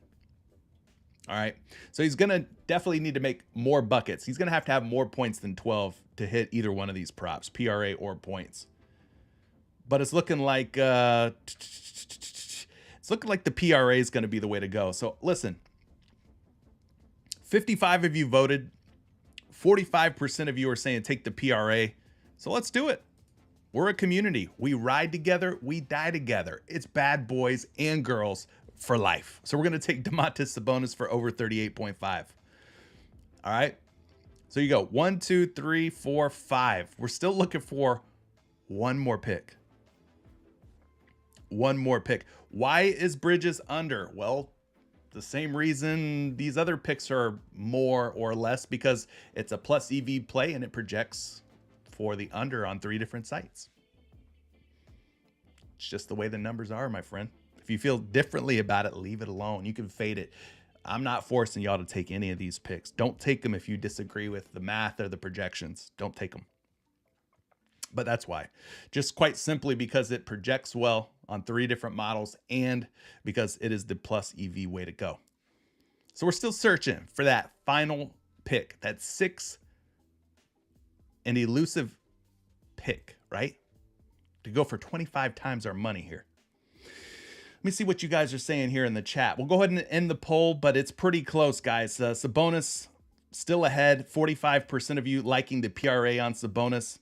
All right. So he's going to definitely need to make more buckets. He's going to have more points than 12 to hit either one of these props, PRA or points. But it's looking like the PRA is going to be the way to go. So listen, 55 of you voted. 45% of you are saying take the PRA. So let's do it. We're a community. We ride together. We die together. It's bad boys and girls for life. So we're going to take Domantas Sabonis for over 38.5. All right. So you go 1, 2, 3, 4, 5. We're still looking for one more pick. One more pick. Why is Bridges under? Well, the same reason these other picks are more or less, because it's a plus EV play and it projects for the under on 3 different sites. It's just the way the numbers are, my friend. If you feel differently about it, leave it alone. You can fade it. I'm not forcing y'all to take any of these picks. Don't take them if you disagree with the math or the projections. Don't take them. But that's why. Just quite simply because it projects well on 3 different models and because it is the plus EV way to go. So we're still searching for that final pick, that 6 and elusive pick, right? To go for 25 times our money here. Let me see what you guys are saying here in the chat. We'll go ahead and end the poll, but it's pretty close, guys. Sabonis still ahead. 45% of you liking the PRA on Sabonis.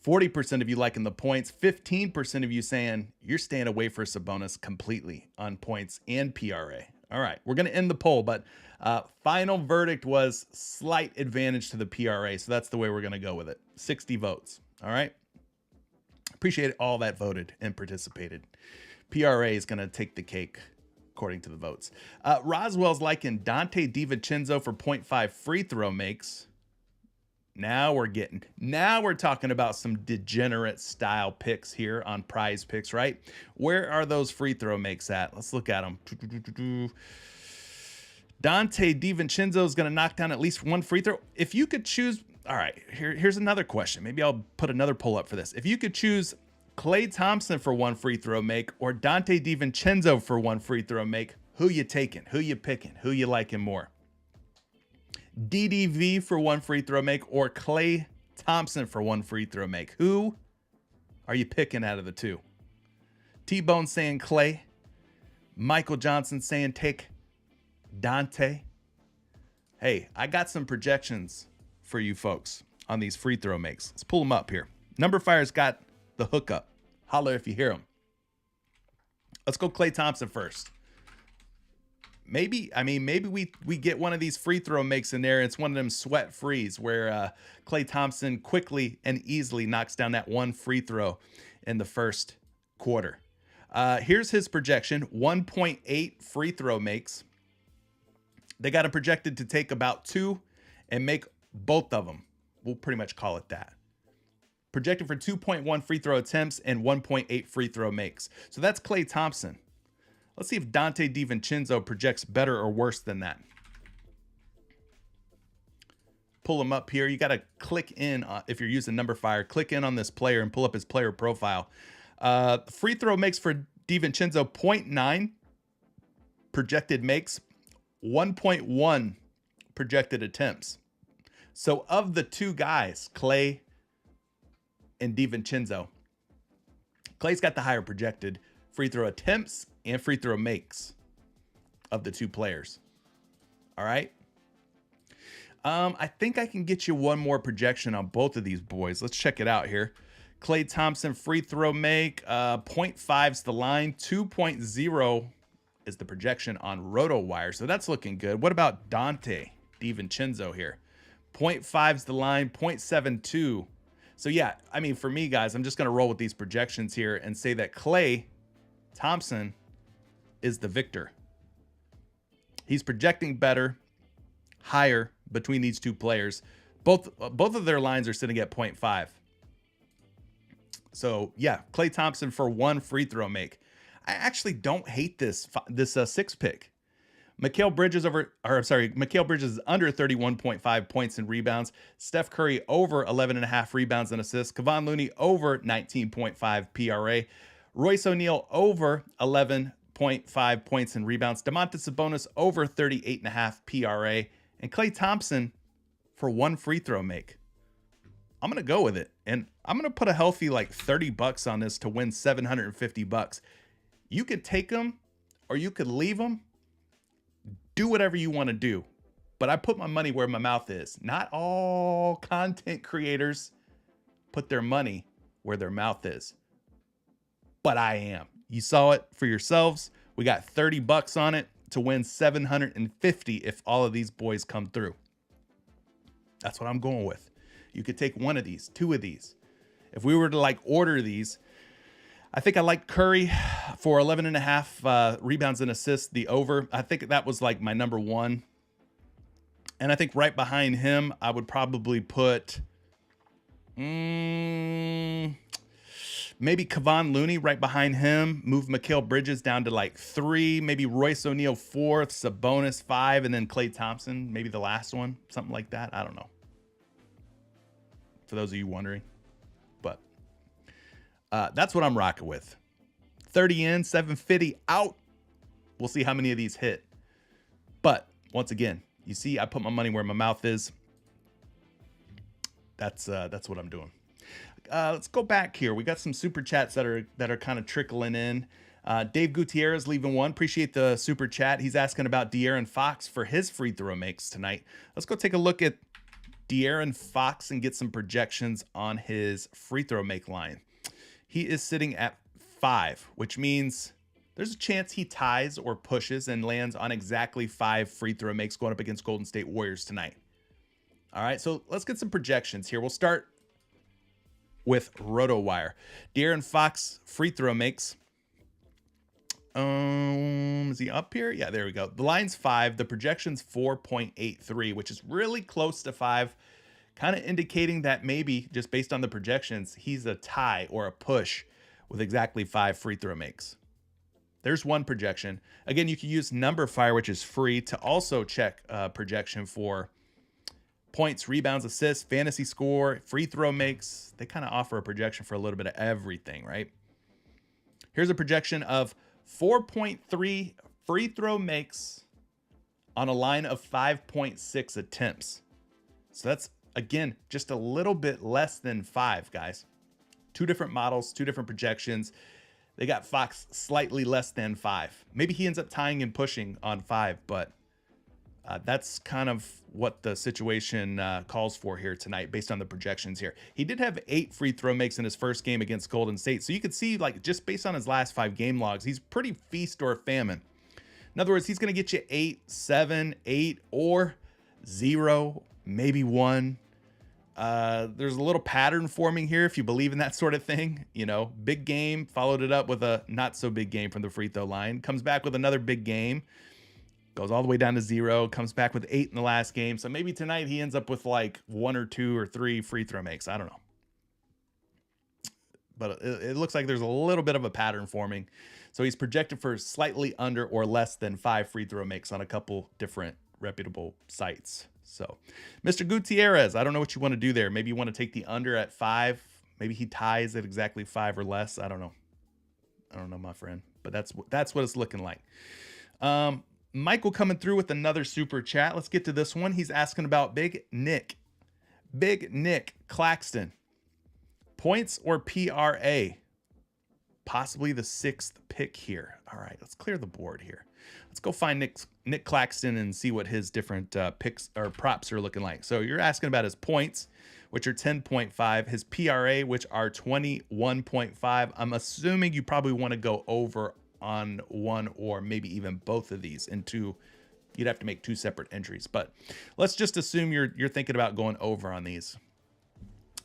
40% of you liking the points. 15% of you saying you're staying away for Sabonis completely on points and PRA. All right, we're going to end the poll, but final verdict was slight advantage to the PRA. So that's the way we're going to go with it. 60 votes. All right. Appreciate all that voted and participated. PRA is going to take the cake according to the votes. Roswell's liking Dante DiVincenzo for 0.5 free throw makes. Now we're talking about some degenerate style picks here on PrizePicks, right? Where are those free throw makes at? Let's look at them. Dante DiVincenzo is going to knock down at least one free throw. If you could choose, all right, here's another question. Maybe I'll put another poll up for this. If you could choose Klay Thompson for one free throw make or Dante DiVincenzo for one free throw make, who you taking? Who you picking? Who you liking more? DDV for one free throw make or Klay Thompson for one free throw make? Who are you picking out of the two? T-Bone saying Klay. Michael Johnson saying take Dante. Hey, I got some projections for you folks on these free throw makes. Let's pull them up here. Number Fire's got the hookup. Holler if you hear them. Let's go Klay Thompson first. Maybe we get one of these free throw makes in there. It's one of them sweat frees where Klay Thompson quickly and easily knocks down that one free throw in the first quarter. Here's his projection, 1.8 free throw makes. They got him projected to take about 2 and make both of them. We'll pretty much call it that. Projected for 2.1 free throw attempts and 1.8 free throw makes. So that's Klay Thompson. Let's see if Dante DiVincenzo projects better or worse than that. Pull him up here. You got to click in, if you're using Number Fire, click in on this player and pull up his player profile. Free throw makes for DiVincenzo, 0.9 projected makes, 1.1 projected attempts. So of the two guys, Klay and DiVincenzo, Klay's got the higher projected free throw attempts and free throw makes of the two players. All right. I think I can get you one more projection on both of these boys. Let's check it out here. Klay Thompson free throw make, 0.5 is the line, 2.0 is the projection on RotoWire. So that's looking good. What about Dante DiVincenzo here? 0.5 is the line, 0.72. So yeah, I mean, for me, guys, I'm just going to roll with these projections here and say that Klay Thompson is the victor. He's projecting better, higher between these two players. Both of their lines are sitting at 0.5. So yeah, Klay Thompson for one free throw make. I actually don't hate this 6 pick. Mikal Bridges is under 31.5 points and rebounds. Steph Curry over 11.5 rebounds and assists. Kevon Looney over 19.5 PRA. Royce O'Neal over 11.5 points and rebounds. Domantas Sabonis over 38.5 PRA. And Klay Thompson for one free throw make. I'm going to go with it. And I'm going to put a healthy like $30 on this to win $750. You could take them or you could leave them. Do whatever you want to do. But I put my money where my mouth is. Not all content creators put their money where their mouth is. But I am. You saw it for yourselves. We got $30 on it to win $750 if all of these boys come through. That's what I'm going with. You could take one of these, two of these. If we were to like order these, I think I like Curry for 11.5 rebounds and assists, the over. I think that was like my number one. And I think right behind him, I would probably put maybe Kevon Looney right behind him. Move Mikal Bridges down to like 3. Maybe Royce O'Neal 4th, Sabonis 5, and then Klay Thompson, maybe the last one. Something like that. I don't know. For those of you wondering. But that's what I'm rocking with. 30 in, 750 out. We'll see how many of these hit. But once again, you see, I put my money where my mouth is. That's what I'm doing. Let's go back here. We got some super chats that are kind of trickling in. Dave Gutierrez leaving one. Appreciate the super chat. He's asking about De'Aaron Fox for his free throw makes tonight. Let's go take a look at De'Aaron Fox and get some projections on his free throw make line. He is sitting at 5, which means there's a chance he ties or pushes and lands on exactly 5 free throw makes going up against Golden State Warriors tonight. All right, so let's get some projections here. We'll start with RotoWire. De'Aaron Fox free throw makes. Is he up here? Yeah, there we go. The line's 5. The projection's 4.83, which is really close to 5, kind of indicating that maybe just based on the projections, he's a tie or a push with exactly 5 free throw makes. There's one projection. Again, you can use Numberfire, which is free, to also check projection for points, rebounds, assists, fantasy score, free throw makes. They kind of offer a projection for a little bit of everything, right? Here's a projection of 4.3 free throw makes on a line of 5.6 attempts. So that's, again, just a little bit less than 5, guys. 2 different models, 2 different projections. They got Fox slightly less than 5. Maybe he ends up tying and pushing on 5, but that's kind of what the situation calls for here tonight based on the projections here. He did have 8 free throw makes in his first game against Golden State. So you could see, like, just based on his last 5 game logs, he's pretty feast or famine. In other words, he's going to get you 8, 7, 8, or 0, maybe 1. There's a little pattern forming here if you believe in that sort of thing. You know, big game, followed it up with a not so big game from the free throw line, comes back with another big game, goes all the way down to 0, comes back with 8 in the last game. So maybe tonight he ends up with like 1 or 2 or 3 free throw makes. I don't know. But it looks like there's a little bit of a pattern forming. So he's projected for slightly under or less than 5 free throw makes on a couple different reputable sites. So Mr. Gutierrez, I don't know what you want to do there. Maybe you want to take the under at 5. Maybe he ties at exactly 5 or less. I don't know. I don't know, my friend. But that's what it's looking like. Michael coming through with another super chat. Let's get to this one. He's asking about Big Nick Claxton. Points or PRA? Possibly the 6th pick here. All right, let's clear the board here. Let's go find Nick Claxton and see what his different picks or props are looking like. So you're asking about his points, which are 10.5, his PRA, which are 21.5. I'm assuming you probably want to go over on one or maybe even both of these into, you'd have to make 2 separate entries. But let's just assume you're thinking about going over on these.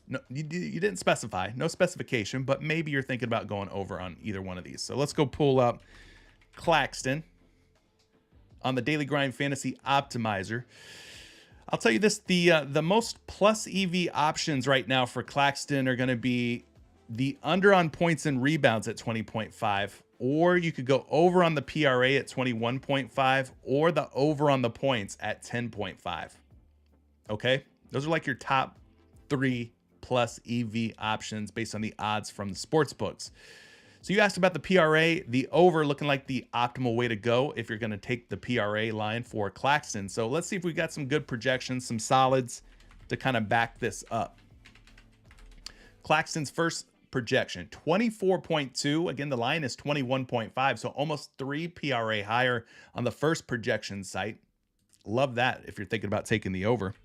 No, you didn't specify, no specification, but maybe you're thinking about going over on either one of these. So let's go pull up Claxton on the Daily Grind Fantasy Optimizer. I'll tell you this, the most plus EV options right now for Claxton are going to be the under on points and rebounds at 20.5, or you could go over on the PRA at 21.5, or the over on the points at 10.5. Okay? Those are like your top 3 plus EV options based on the odds from the sports books. So you asked about the PRA, the over looking like the optimal way to go if you're going to take the PRA line for Claxton. So let's see if we got some good projections, some solids to kind of back this up. Claxton's first projection, 24.2. Again, the line is 21.5, so almost 3 PRA higher on the first projection site. Love that if you're thinking about taking the over.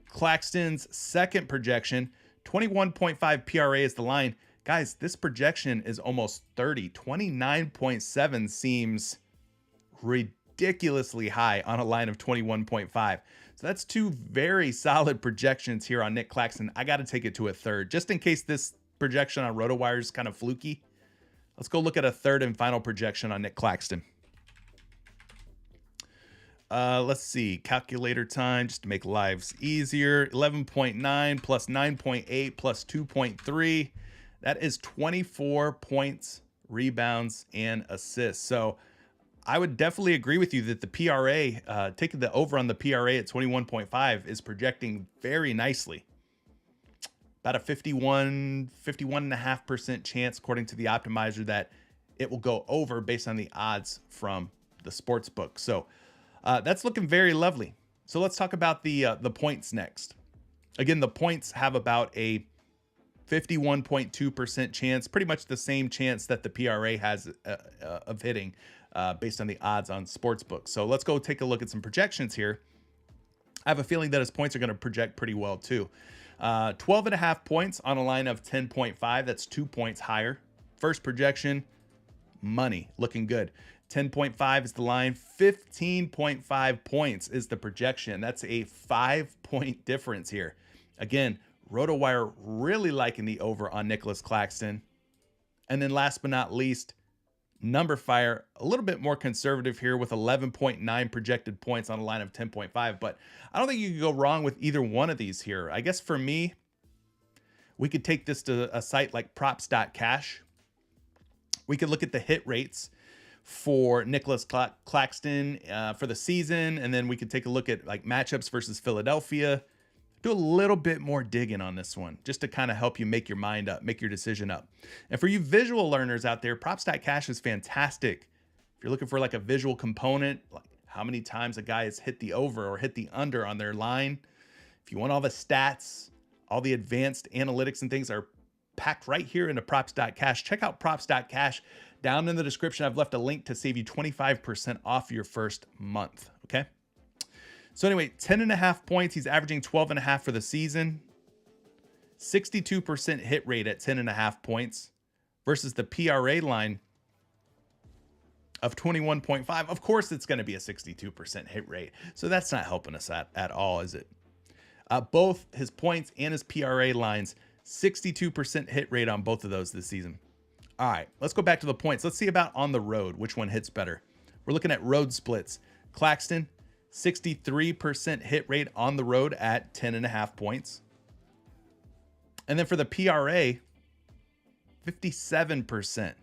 Claxton's second projection, 21.5 PRA is the line. Guys, this projection is almost 30. 29.7 seems ridiculously high on a line of 21.5. So that's two very solid projections here on Nick Claxton. I got to take it to a third, just in case this projection on RotoWire is kind of fluky. Let's go look at a third and final projection on Nick Claxton. Let's see, calculator time, just to make lives easier. 11.9 plus 9.8 plus 2.3. That is 24 points, rebounds, and assists. So I would definitely agree with you that the PRA, taking the over on the PRA at 21.5 is projecting very nicely. About a 51.5% chance, according to the optimizer, that it will go over based on the odds from the sports book. So that's looking very lovely. So let's talk about the points next. Again, the points have about a 51.2% chance, pretty much the same chance that the PRA has of hitting based on the odds on sportsbook. So let's go take a look at some projections here. I have a feeling that his points are going to project pretty well too. 12.5 points on a line of 10.5. That's 2 points higher. First projection, money, looking good. 10.5 is the line. 15.5 points is the projection. That's a 5-point difference here. Again, RotoWire really liking the over on Nicholas Claxton. And then last but not least, NumberFire, a little bit more conservative here with 11.9 projected points on a line of 10.5. But I don't think you could go wrong with either one of these here. I guess for me, we could take this to a site like props.cash. We could look at the hit rates for Nicholas Claxton for the season. And then we could take a look at like matchups versus Philadelphia. Do a little bit more digging on this one just to kind of help you make your mind up, make your decision up. And for you visual learners out there, props.cash is fantastic. If you're looking for like a visual component, like how many times a guy has hit the over or hit the under on their line. If you want all the stats, all the advanced analytics and things are packed right here into props.cash. Check out props.cash. Down in the description, I've left a link to save you 25% off your first month. Okay. So anyway, 10.5 points. He's averaging 12.5 for the season. 62% hit rate at 10.5 points versus the PRA line of 21.5. Of course, it's going to be a 62% hit rate. So that's not helping us at all, is it? Both his points and his PRA lines, 62% hit rate on both of those this season. All right, let's go back to the points. Let's see about on the road, which one hits better. We're looking at road splits. Claxton, 63% hit rate on the road at 10.5 points. And then for the PRA, 57%.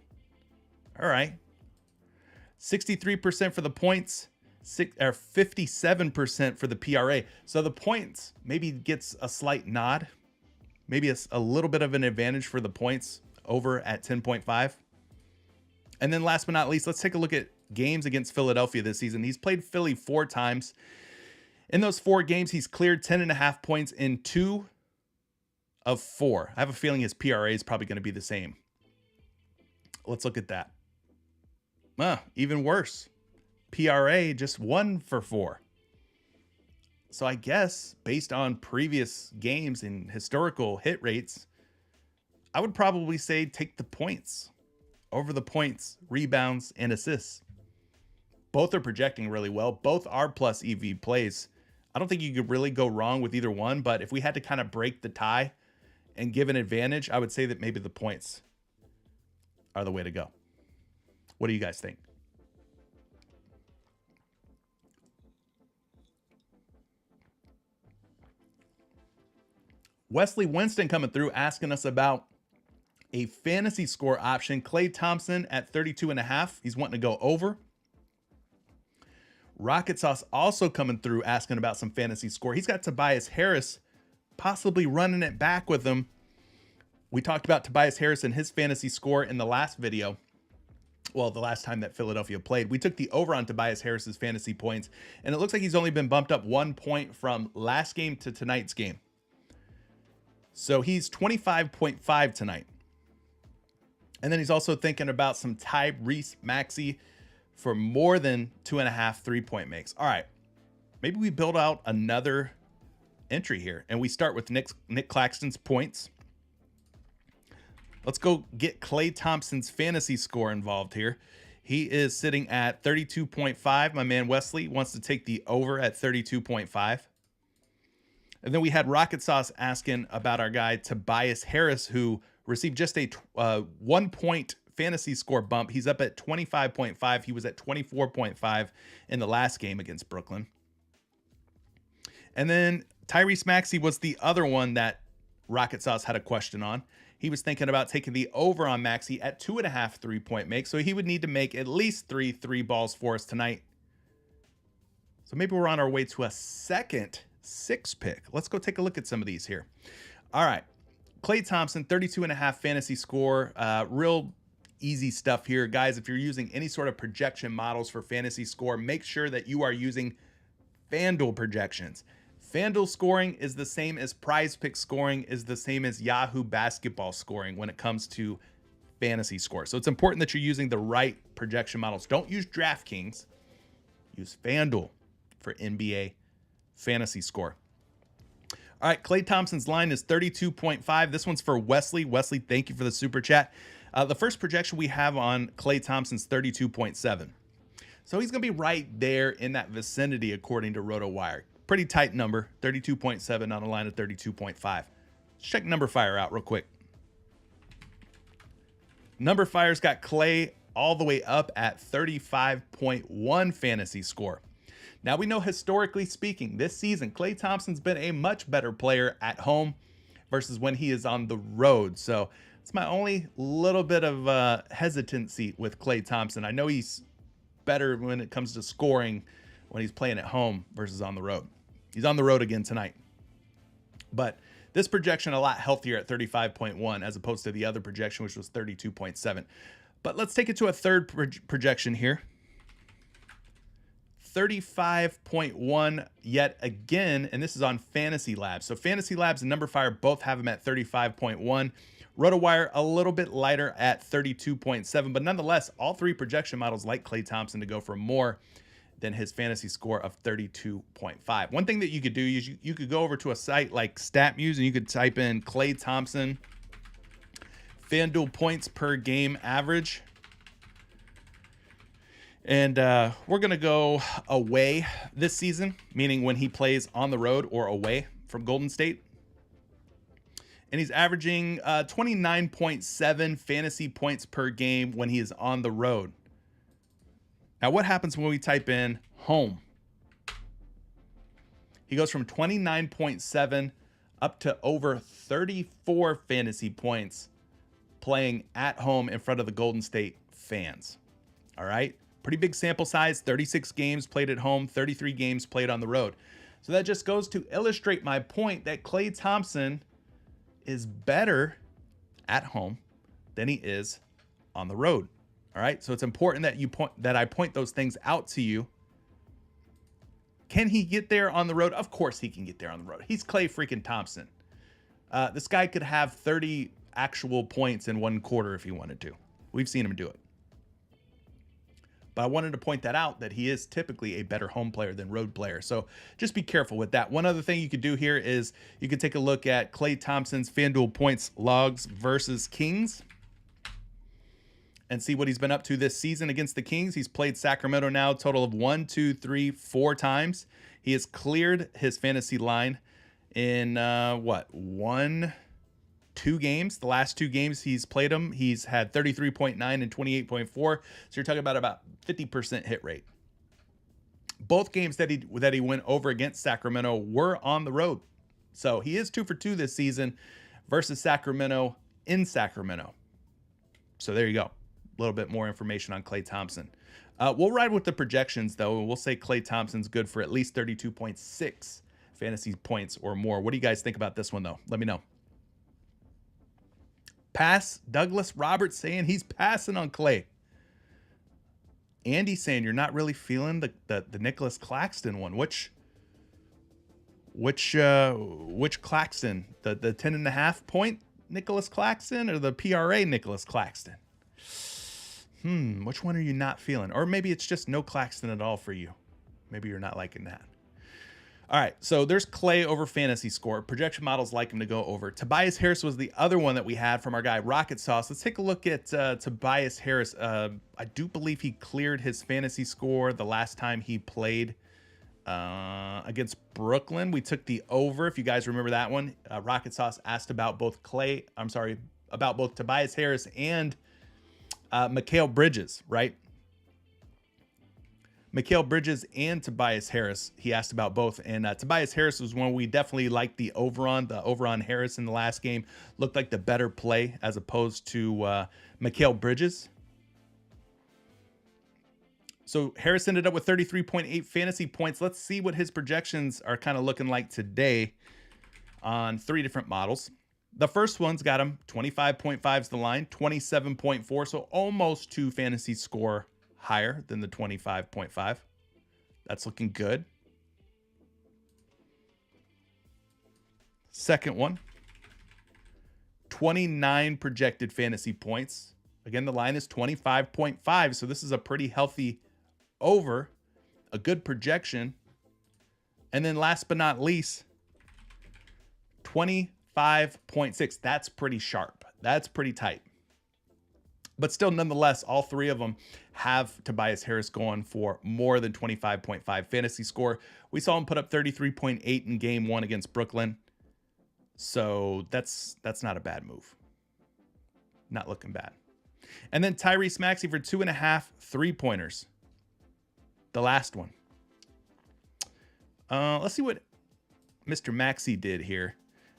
All right. 63% for the points, or 57% for the PRA. So the points maybe gets a slight nod, maybe a little bit of an advantage for the points over at 10.5. And then last but not least, let's take a look at games against Philadelphia this season. He's played Philly 4 times. In those 4 games, he's cleared 10.5 points in 2 of 4. I have a feeling his PRA is probably going to be the same. Let's look at that. Even worse. PRA just 1 for 4. So I guess based on previous games and historical hit rates, I would probably say take the points over the points, rebounds, and assists. Both are projecting really well. Both are plus EV plays. I don't think you could really go wrong with either one, but if we had to kind of break the tie and give an advantage, I would say that maybe the points are the way to go. What do you guys think? Wesley Winston coming through asking us about a fantasy score option. Klay Thompson at 32.5. He's wanting to go over. Rocket Sauce also coming through asking about some fantasy score. He's got Tobias Harris possibly running it back with him. We talked about Tobias Harris and his fantasy score in the last video. Well, the last time that Philadelphia played. We took the over on Tobias Harris's fantasy points, and it looks like he's only been bumped up 1 point from last game to tonight's game. So he's 25.5 tonight. And then he's also thinking about some Tyrese Maxey for more than 2.5 3-point makes. All right, maybe we build out another entry here, and we start with Nick Claxton's points. Let's go get Klay Thompson's fantasy score involved here. He is sitting at 32.5. My man Wesley wants to take the over at 32.5. And then we had Rocket Sauce asking about our guy Tobias Harris, who received just a 1 point fantasy score bump. He's up at 25.5. He was at 24.5 in the last game against Brooklyn. And then Tyrese Maxey was the other one that Rocket Sauce had a question on. He was thinking about taking the over on Maxey at 2.5 3-point makes. So he would need to make at least 3 balls for us tonight. So maybe we're on our way to a second 6 pick. Let's go take a look at some of these here. All right. Klay Thompson, 32.5 fantasy score. Real easy stuff here. Guys, if you're using any sort of projection models for fantasy score, make sure that you are using FanDuel projections. FanDuel scoring is the same as PrizePicks scoring, is the same as Yahoo basketball scoring when it comes to fantasy score. So it's important that you're using the right projection models. Don't use DraftKings. Use FanDuel for NBA fantasy score. All right, Klay Thompson's line is 32.5. This one's for Wesley. Wesley, thank you for the super chat. The first projection we have on Klay Thompson's 32.7. So he's going to be right there in that vicinity according to RotoWire. Pretty tight number, 32.7 on a line of 32.5. Let's check Numberfire out real quick. Numberfire's got Klay all the way up at 35.1 fantasy score. Now we know historically speaking, this season, Klay Thompson's been a much better player at home versus when he is on the road. So it's my only little bit of hesitancy with Klay Thompson. I know he's better when it comes to scoring when he's playing at home versus on the road. He's on the road again tonight. But this projection a lot healthier at 35.1 as opposed to the other projection, which was 32.7. But let's take it to a third projection here. 35.1 yet again, and this is on Fantasy Labs. So Fantasy Labs and Numberfire both have him at 35.1. RotoWire a little bit lighter at 32.7, but nonetheless, all three projection models like Klay Thompson to go for more than his fantasy score of 32.5. One thing that you could do is you could go over to a site like StatMuse and you could type in Klay Thompson FanDuel points per game average. And we're going to go away this season, meaning when he plays on the road or away from Golden State. And he's averaging 29.7 fantasy points per game when he is on the road. Now, what happens when we type in home? He goes from 29.7 up to over 34 fantasy points playing at home in front of the Golden State fans. All right. Pretty big sample size, 36 games played at home, 33 games played on the road. So that just goes to illustrate my point that Klay Thompson is better at home than he is on the road. All right. So it's important that I point those things out to you. Can he get there on the road? Of course he can get there on the road. He's Klay freaking Thompson. This guy could have 30 actual points in one quarter if he wanted to. We've seen him do it. But I wanted to point that out, that he is typically a better home player than road player. So just be careful with that. One other thing you could do here is you could take a look at Klay Thompson's FanDuel points logs versus Kings and see what he's been up to this season against the Kings. He's played Sacramento now a total of 4 times. He has cleared his fantasy line in 2 games. The last 2 games he's played them, he's had 33.9 and 28.4. So you're talking about 50% hit rate. Both games that he went over against Sacramento were on the road. So he is 2 for 2 this season versus Sacramento in Sacramento. So there you go. A little bit more information on Klay Thompson. We'll ride with the projections though, and we'll say Klay Thompson's good for at least 32.6 fantasy points or more. What do you guys think about this one though? Let me know. Pass. Douglas Roberts saying he's passing on Klay. Andy saying you're not really feeling the Nicholas Claxton one. Which Claxton? The 10.5 point Nicholas Claxton or the PRA Nicholas Claxton? Which one are you not feeling? Or maybe it's just no Claxton at all for you. Maybe you're not liking that. All right, so there's Klay over fantasy score. Projection models like him to go over. Tobias Harris was the other one that we had from our guy Rocket Sauce. Let's take a look at Tobias Harris. I do believe he cleared his fantasy score the last time he played Against Brooklyn, we took the over. If you guys remember that one, Rocket Sauce asked about both about both Tobias Harris and Mikal Bridges, right? Mikal Bridges and Tobias Harris, he asked about both. And Tobias Harris was one we definitely liked the over on Harris in the last game. Looked like the better play as opposed to Mikal Bridges. So Harris ended up with 33.8 fantasy points. Let's see what his projections are kind of looking like today on 3 different models. The first one's got him 25.5 is the line, 27.4, so almost 2 fantasy score higher than the 25.5. That's looking good. Second one, 29 projected fantasy points. Again, the line is 25.5, so this is a pretty healthy over, a good projection. And then last but not least, 25.6. That's pretty sharp. That's pretty tight. But still, nonetheless, all 3 of them have Tobias Harris going for more than 25.5 fantasy score. We saw him put up 33.8 in game 1 against Brooklyn. So that's not a bad move. Not looking bad. And then Tyrese Maxey for 2.5 3-pointers. The last one. Let's see what Mr. Maxey did here.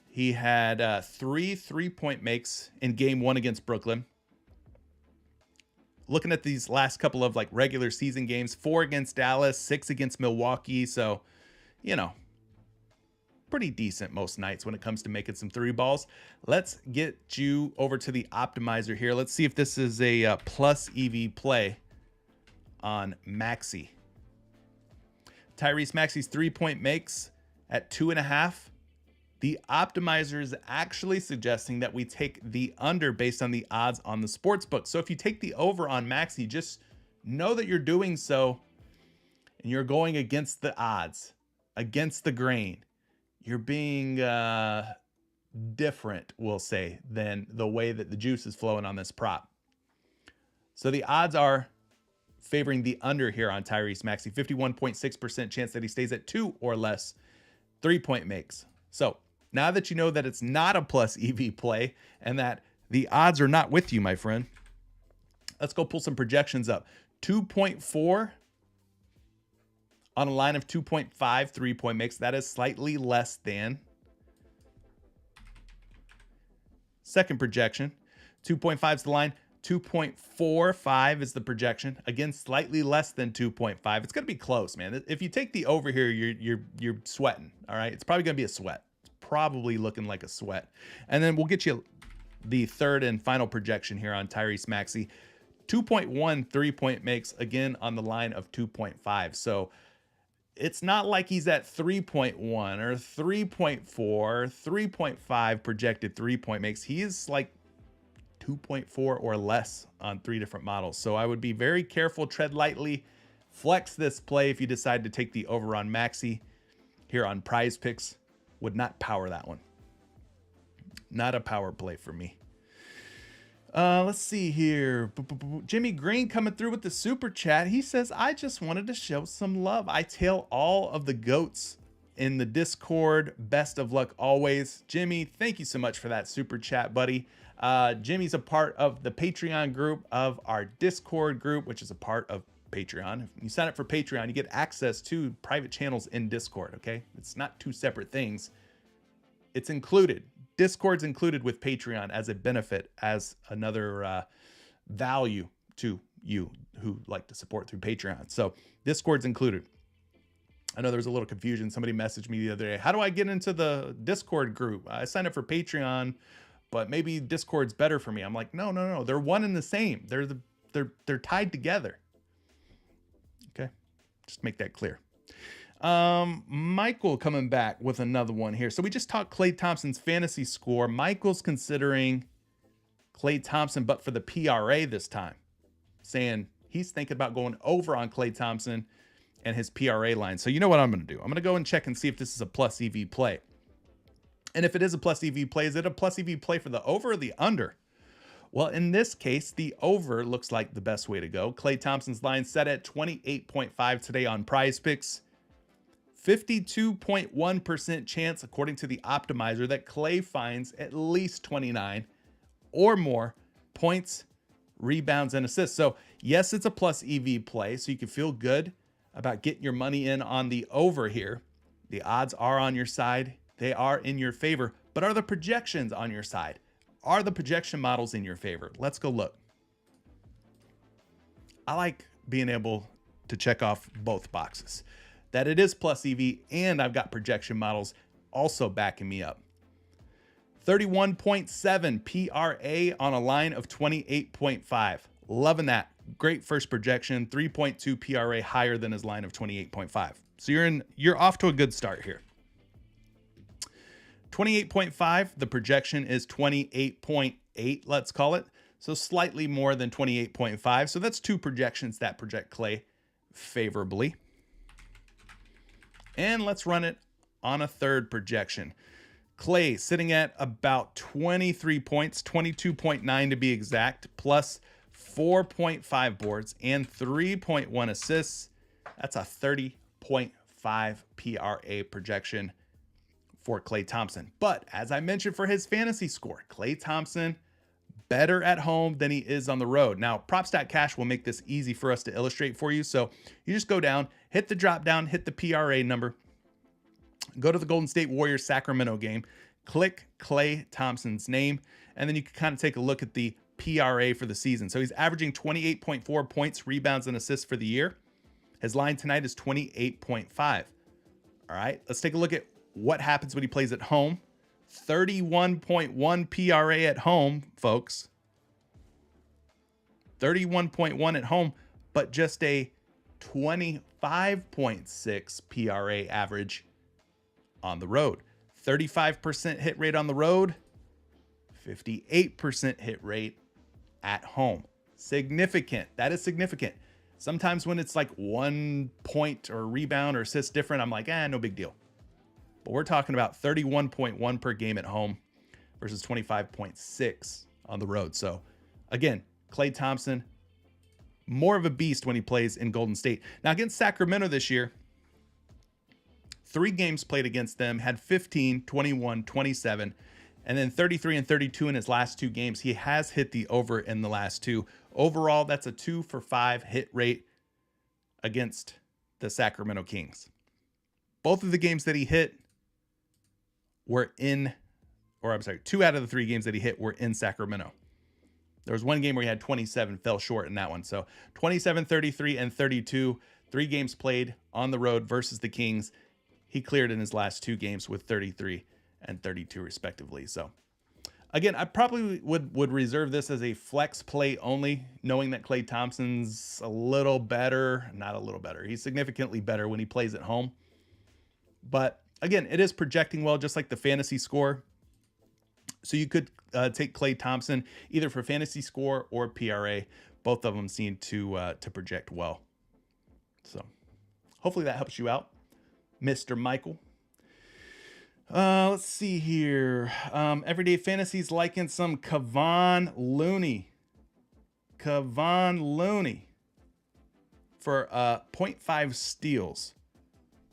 He had 3 3-point makes in game 1 against Brooklyn. Looking at these last couple of like regular season games, 4 against Dallas, 6 against Milwaukee. So, you know, pretty decent most nights when it comes to making some 3 balls. Let's get you over to the optimizer here. Let's see if this is a plus EV play on Maxey. Tyrese Maxey's 3-point makes at 2.5. The optimizer is actually suggesting that we take the under based on the odds on the sports book. So if you take the over on Maxey, just know that you're doing so and you're going against the odds, against the grain. You're being different, we'll say, than the way that the juice is flowing on this prop. So the odds are favoring the under here on Tyrese Maxey. 51.6% chance that he stays at 2 or less 3-point makes. So now that you know that it's not a plus EV play and that the odds are not with you, my friend, let's go pull some projections up. 2.4 on a line of 2.5 3-point makes. That is slightly less than. Second projection, 2.5 is the line. 2.45 is the projection. Again, slightly less than 2.5. It's going to be close, man. If you take the over here, you're sweating. All right, it's probably going to be a sweat. It's probably looking like a sweat. And then we'll get you the third and final projection here on Tyrese Maxey. 2.1 3-point makes, again on the line of 2.5. So it's not like he's at 3.1 or 3.4, 3.5 projected 3-point makes. He is like 2.4 or less on 3 different models. So I would be very careful, tread lightly, flex this play if you decide to take the over on Maxey here on PrizePicks. Would not power that one. Not a power play for me. Let's see here. Jimmy Green coming through with the super chat. He says, I just wanted to show some love. I tail all of the goats in the Discord. Best of luck always. Jimmy, thank you so much for that super chat, buddy. Jimmy's a part of the Patreon group of our Discord group, which is a part of Patreon. If you sign up for Patreon, you get access to private channels in Discord, okay? It's not 2 separate things. It's included. Discord's included with Patreon as a benefit, as another value to you who like to support through Patreon. So Discord's included. I know there was a little confusion. Somebody messaged me the other day. How do I get into the Discord group? I signed up for Patreon, but maybe Discord's better for me. I'm like, no. They're one and the same. They're tied together. Okay, just make that clear. Michael coming back with another one here. So we just talked Klay Thompson's fantasy score. Michael's considering Klay Thompson, but for the PRA this time, saying he's thinking about going over on Klay Thompson and his PRA line. So you know what I'm going to do? I'm going to go and check and see if this is a plus EV play. And if it is a plus EV play, is it a plus EV play for the over or the under? Well, in this case, the over looks like the best way to go. Klay Thompson's line set at 28.5 today on PrizePicks. 52.1% chance, according to the optimizer, that Clay finds at least 29 or more points, rebounds, and assists. So yes, it's a plus EV play, so you can feel good about getting your money in on the over here. The odds are on your side. They are in your favor, but are the projections on your side? Are the projection models in your favor? Let's go look. I like being able to check off both boxes, that it is plus EV and I've got projection models also backing me up. 31.7 PRA on a line of 28.5. Loving that. Great first projection. 3.2 PRA higher than his line of 28.5. So you're off to a good start here. 28.5, the projection is 28.8, let's call it. So slightly more than 28.5. So that's two projections that project Clay favorably. And let's run it on a third projection. Clay sitting at about 23 points, 22.9 to be exact, plus 4.5 boards and 3.1 assists. That's a 30.5 PRA projection for Clay Thompson. But as I mentioned for his fantasy score, Clay Thompson better at home than he is on the road. Now, Prop.Cash will make this easy for us to illustrate for you. So you just go down, hit the drop down, hit the PRA number, go to the Golden State Warriors Sacramento game, click Clay Thompson's name, and then you can kind of take a look at the PRA for the season. So he's averaging 28.4 points, rebounds, and assists for the year. His line tonight is 28.5. All right, let's take a look at what happens when he plays at home. 31.1 PRA at home, folks. 31.1 at home, but just a 25.6 PRA average on the road. 35% hit rate on the road, 58% hit rate at home. Significant. That is significant. Sometimes when it's like 1 point or rebound or assist different, I'm like, no big deal. But we're talking about 31.1 per game at home versus 25.6 on the road. So again, Clay Thompson, more of a beast when he plays in Golden State. Now against Sacramento this year, 3 games played against them, had 15, 21, 27, and then 33 and 32 in his last 2 games. He has hit the over in the last 2. Overall, that's a 2 for 5 hit rate against the Sacramento Kings. Both of the games that he hit were 2 out of the 3 games that he hit were in Sacramento. There was one game where he had 27, fell short in that one. So 27, 33, and 32, 3 games played on the road versus the Kings. He cleared in his last 2 games with 33 and 32 respectively. So again, I probably would reserve this as a flex play only, knowing that Clay Thompson's a little better, not a little better. He's significantly better when he plays at home. But again, it is projecting well, just like the fantasy score. So you could take Clay Thompson either for fantasy score or PRA. Both of them seem to project well. So hopefully that helps you out, Mr. Michael. Let's see here. Everyday Fantasy's liking some Kevon Looney. Kevon Looney for 0.5 steals.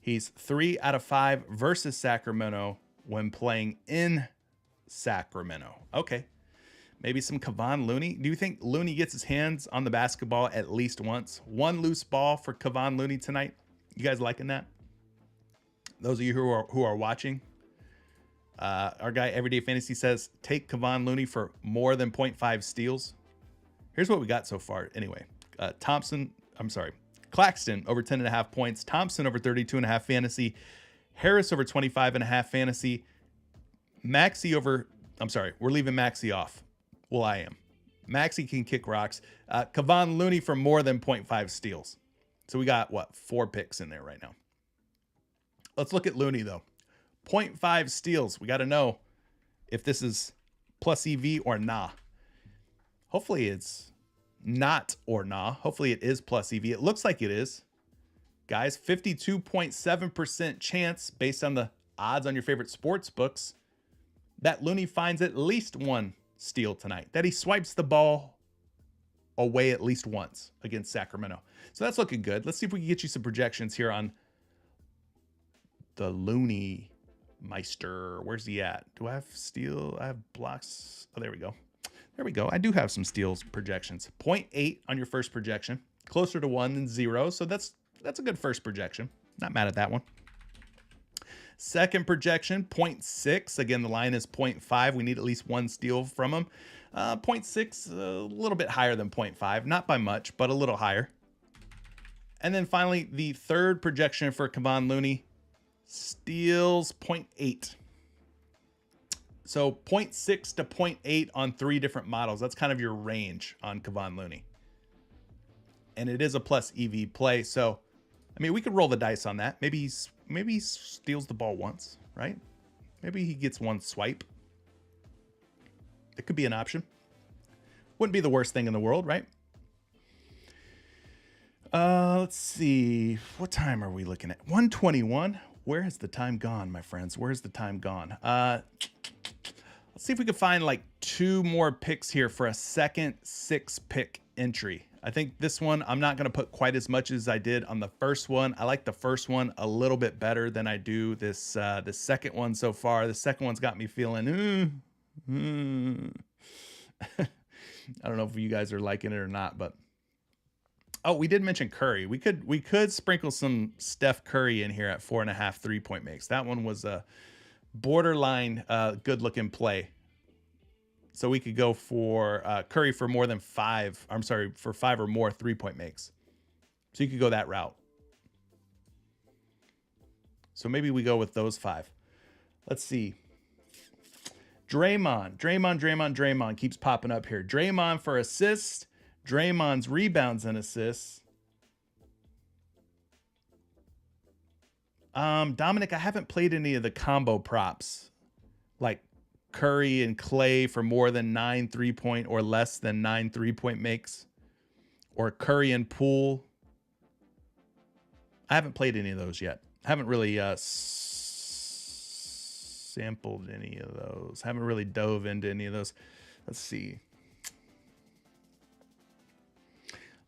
He's 3 out of 5 versus Sacramento when playing in Sacramento. Okay. Maybe some Kevon Looney. Do you think Looney gets his hands on the basketball at least once? 1 loose ball for Kevon Looney tonight. You guys liking that? Those of you who are watching. Our guy Everyday Fantasy says take Kevon Looney for more than 0.5 steals. Here's what we got so far. Anyway, Claxton over 10.5 points. Thompson over 32.5 fantasy. Harris over 25.5 fantasy. We're leaving Maxey off. Well, I am. Maxey can kick rocks. Kevon Looney for more than 0.5 steals. So we got, 4 picks in there right now. Let's look at Looney, though. 0.5 steals. We got to know if this is plus EV or nah. Hopefully it's not or nah. Hopefully it is plus EV. It looks like it is. Guys, 52.7% chance based on the odds on your favorite sports books that Looney finds at least 1 steal tonight, that he swipes the ball away at least once against Sacramento. So that's looking good. Let's see if we can get you some projections here on the Looney Meister. Where's he at? Do I have steal? I have blocks. Oh, there we go. There we go. I do have some steals projections. 0.8 on your first projection. Closer to 1 than 0. So that's a good first projection. Not mad at that one. Second projection, 0.6. Again, the line is 0.5. We need at least one steal from him. 0.6, a little bit higher than 0.5. Not by much, but a little higher. And then finally, the third projection for Kevon Looney, steals 0.8. So 0.6 to 0.8 on 3 different models. That's kind of your range on Kevon Looney. And it is a plus EV play. So, I mean, we could roll the dice on that. Maybe he steals the ball once, right? Maybe he gets one swipe. It could be an option. Wouldn't be the worst thing in the world, right? Let's see. What time are we looking at? 1:21. Where has the time gone, my friends? Where's the time gone? Let's see if we can find like 2 more picks here for a second 6-pick entry. I think this one, I'm not going to put quite as much as I did on the first one. I like the first one a little bit better than I do this the second one so far. The second one's got me feeling, I don't know if you guys are liking it or not, but oh, we did mention Curry. We could sprinkle some Steph Curry in here at 4.5 3-point makes. That one was a borderline good looking play. So we could go for Curry for more than 5. I'm sorry, for 5 or more 3-point makes. So you could go that route. So maybe we go with those 5. Let's see. Draymond keeps popping up here. Draymond for assists. Draymond's rebounds and assists. Dominic, I haven't played any of the combo props. Like Curry and Clay for more than 9 3-point or less than 9 3-point makes, or Curry and Poole. I haven't played any of those yet. Haven't really sampled any of those. Haven't really dove into any of those. Let's see.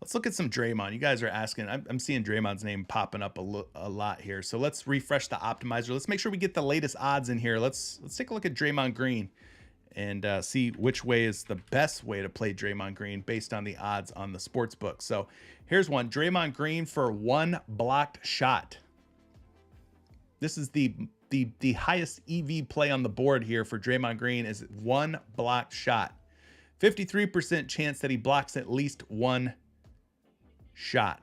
Let's look at some Draymond. You guys are asking. I'm seeing Draymond's name popping up a lot here. So let's refresh the optimizer. Let's make sure we get the latest odds in here. Let's take a look at Draymond Green and see which way is the best way to play Draymond Green based on the odds on the sports book. So here's one. Draymond Green for 1 blocked shot. This is the highest EV play on the board here for Draymond Green is 1 blocked shot. 53% chance that he blocks at least 1 shot.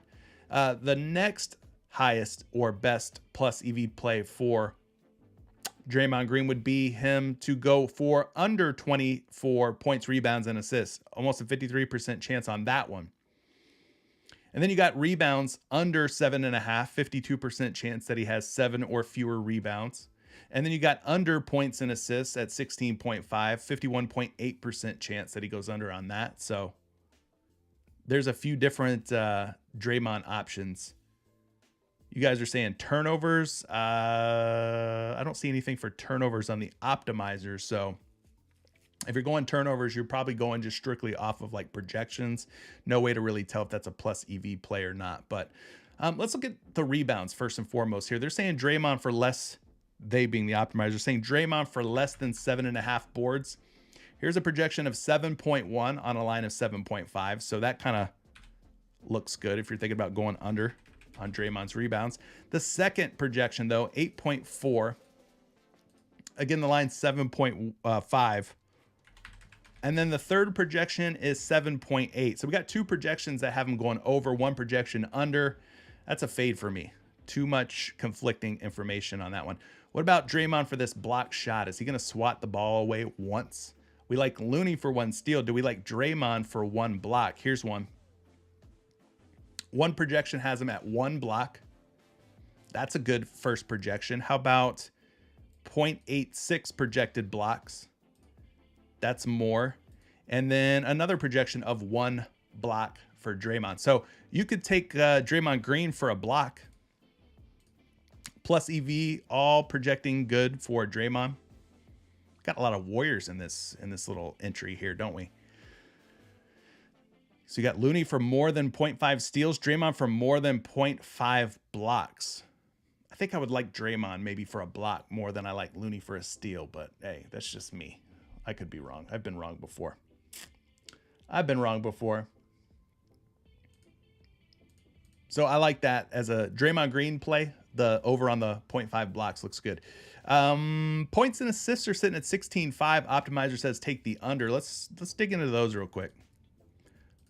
The next highest or best plus EV play for Draymond Green would be him to go for under 24 points, rebounds, and assists. Almost a 53% chance on that one. And then you got rebounds under 7.5, 52% chance that he has 7 or fewer rebounds. And then you got under points and assists at 16.5, 51.8% chance that he goes under on that. So there's a few different Draymond options. You guys are saying turnovers. I don't see anything for turnovers on the optimizer. So if you're going turnovers, you're probably going just strictly off of like projections. No way to really tell if that's a plus EV play or not. But let's look at the rebounds first and foremost here. They're saying Draymond for less, they being the optimizer, saying Draymond for less than 7.5 boards. Here's a projection of 7.1 on a line of 7.5. So that kind of looks good if you're thinking about going under on Draymond's rebounds. The second projection, though, 8.4. Again, the line's 7.5. And then the third projection is 7.8. So we got 2 projections that have him going over, 1 projection under. That's a fade for me. Too much conflicting information on that one. What about Draymond for this block shot? Is he going to swat the ball away once? We like Looney for 1 steal. Do we like Draymond for 1 block? Here's one. One projection has him at 1 block. That's a good first projection. How about 0.86 projected blocks? That's more. And then another projection of 1 block for Draymond. So you could take Draymond Green for a block. Plus EV, all projecting good for Draymond. Got a lot of Warriors in this little entry here, don't we? So you got Looney for more than 0.5 steals, Draymond for more than 0.5 blocks. I think I would like Draymond maybe for a block more than I like Looney for a steal, but hey, that's just me. I could be wrong. I've been wrong before. So I like that as a Draymond Green play. The over on the 0.5 blocks looks good. Points and assists are sitting at 16.5. Optimizer says take the under. Let's dig into those real quick.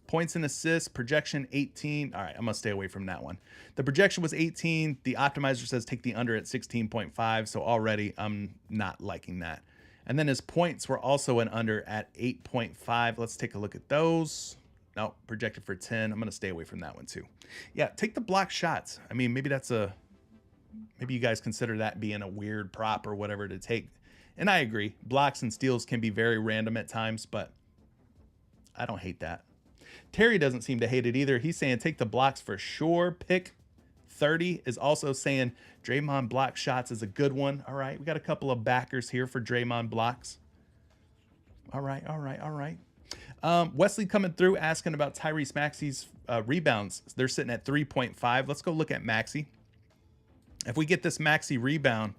Points and assists, projection 18. All right, I'm going to stay away from that one. The projection was 18. The optimizer says take the under at 16.5. So already I'm not liking that. And then his points were also an under at 8.5. Let's take a look at those. No, projected for 10. I'm going to stay away from that one too. Yeah, take the block shots. I mean, maybe you guys consider that being a weird prop or whatever to take. And I agree. Blocks and steals can be very random at times, but I don't hate that. Terry doesn't seem to hate it either. He's saying take the blocks for sure. Pick 30 is also saying Draymond block shots is a good one. All right, we got a couple of backers here for Draymond blocks. All right. Wesley coming through asking about Tyrese Maxey's rebounds. They're sitting at 3.5. Let's go look at Maxey. If we get this Maxey rebound,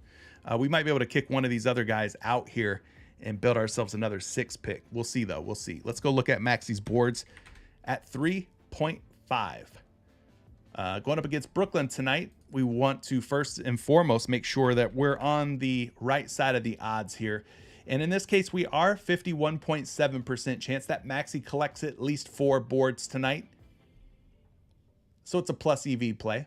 we might be able to kick one of these other guys out here and build ourselves another 6 pick. We'll see, though. We'll see. Let's go look at Maxey's boards at 3.5. Going up against Brooklyn tonight, we want to first and foremost make sure that we're on the right side of the odds here. And in this case, we are 51.7% chance that Maxey collects at least 4 boards tonight. So it's a plus EV play.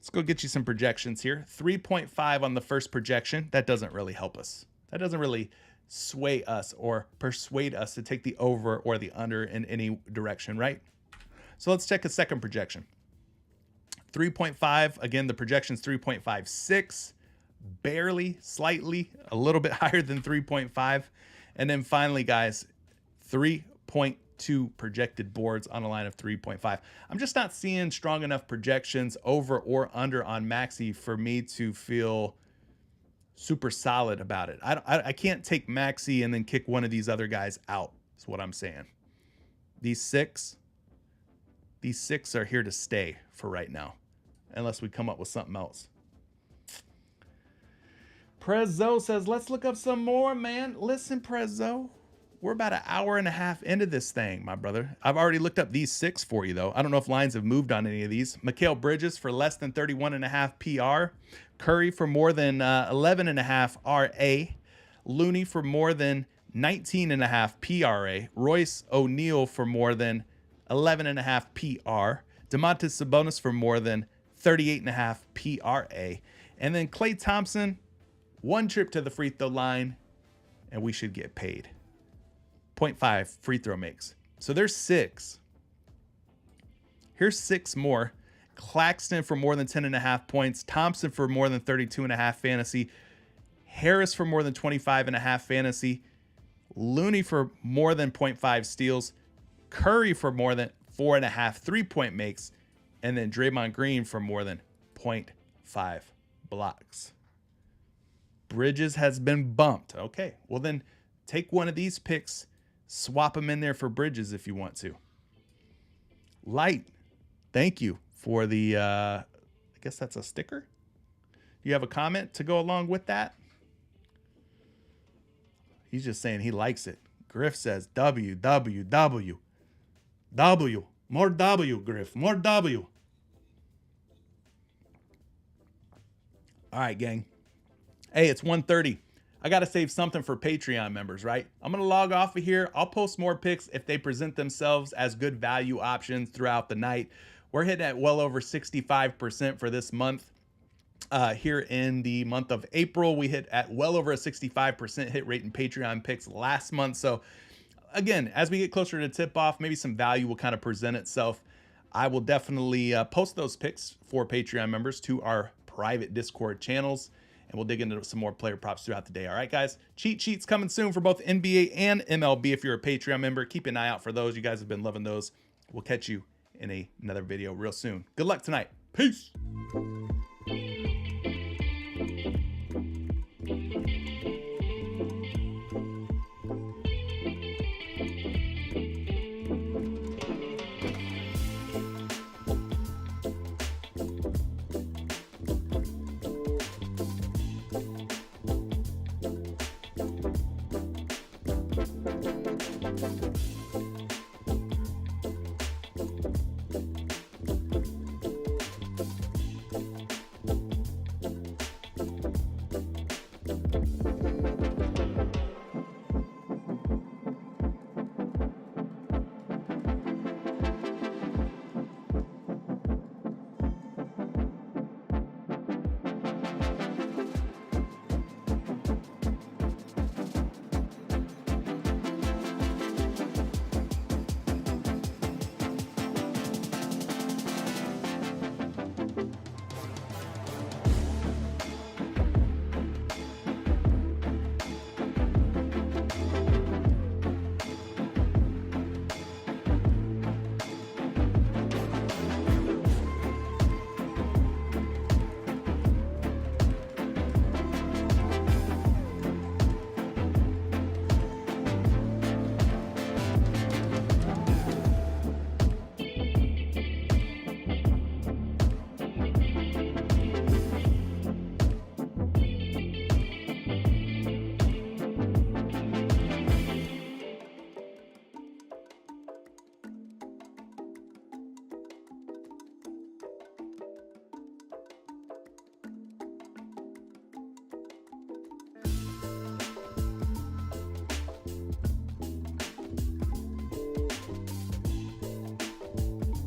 Let's go get you some projections here. 3.5 on the first projection. That doesn't really help us. That doesn't really sway us or persuade us to take the over or the under in any direction, right? So let's check a second projection. 3.5. Again, the projection's 3.56. Barely, slightly, a little bit higher than 3.5. And then finally, guys, 3.2 projected boards on a line of 3.5. I'm just not seeing strong enough projections over or under on Maxey for me to feel super solid about it. I can't take Maxey and then kick one of these other guys out, is what I'm saying. These six are here to stay for right now, unless we come up with something else. Prezzo says, let's look up some more, man. Listen, Prezzo, we're about an hour and a half into this thing, my brother. I've already looked up these 6 for you, though. I don't know if lines have moved on any of these. Mikal Bridges for less than 31.5 PR. Curry for more than 11.5 RA. Looney for more than 19.5 PRA. Royce O'Neal for more than 11.5 PR. Domantas Sabonis for more than 38.5 PRA. And then Klay Thompson, 1 trip to the free throw line, and we should get paid. 0.5 free throw makes. So there's 6. Here's 6 more. Claxton for more than 10.5 points. Thompson for more than 32.5 fantasy. Harris for more than 25.5 fantasy. Looney for more than 0.5 steals. Curry for more than 4.5 3-point makes. And then Draymond Green for more than 0.5 blocks. Bridges has been bumped. Okay, well then take one of these picks, swap them in there for Bridges if you want to. Light, thank you for the, I guess that's a sticker. Do you have a comment to go along with that? He's just saying he likes it. Griff says W, W, W. W. More W, Griff. More W. All right, gang. Hey, it's 1:30. I got to save something for Patreon members, right? I'm going to log off of here. I'll post more picks if they present themselves as good value options throughout the night. We're hitting at well over 65% for this month. Here in the month of April, we hit at well over a 65% hit rate in Patreon picks last month. So again, as we get closer to tip off, maybe some value will kind of present itself. I will definitely post those picks for Patreon members to our private Discord channels, and we'll dig into some more player props throughout the day. All right, guys, cheat sheets coming soon for both NBA and MLB. If you're a Patreon member, keep an eye out for those. You guys have been loving those. We'll catch you in another video real soon. Good luck tonight. Peace.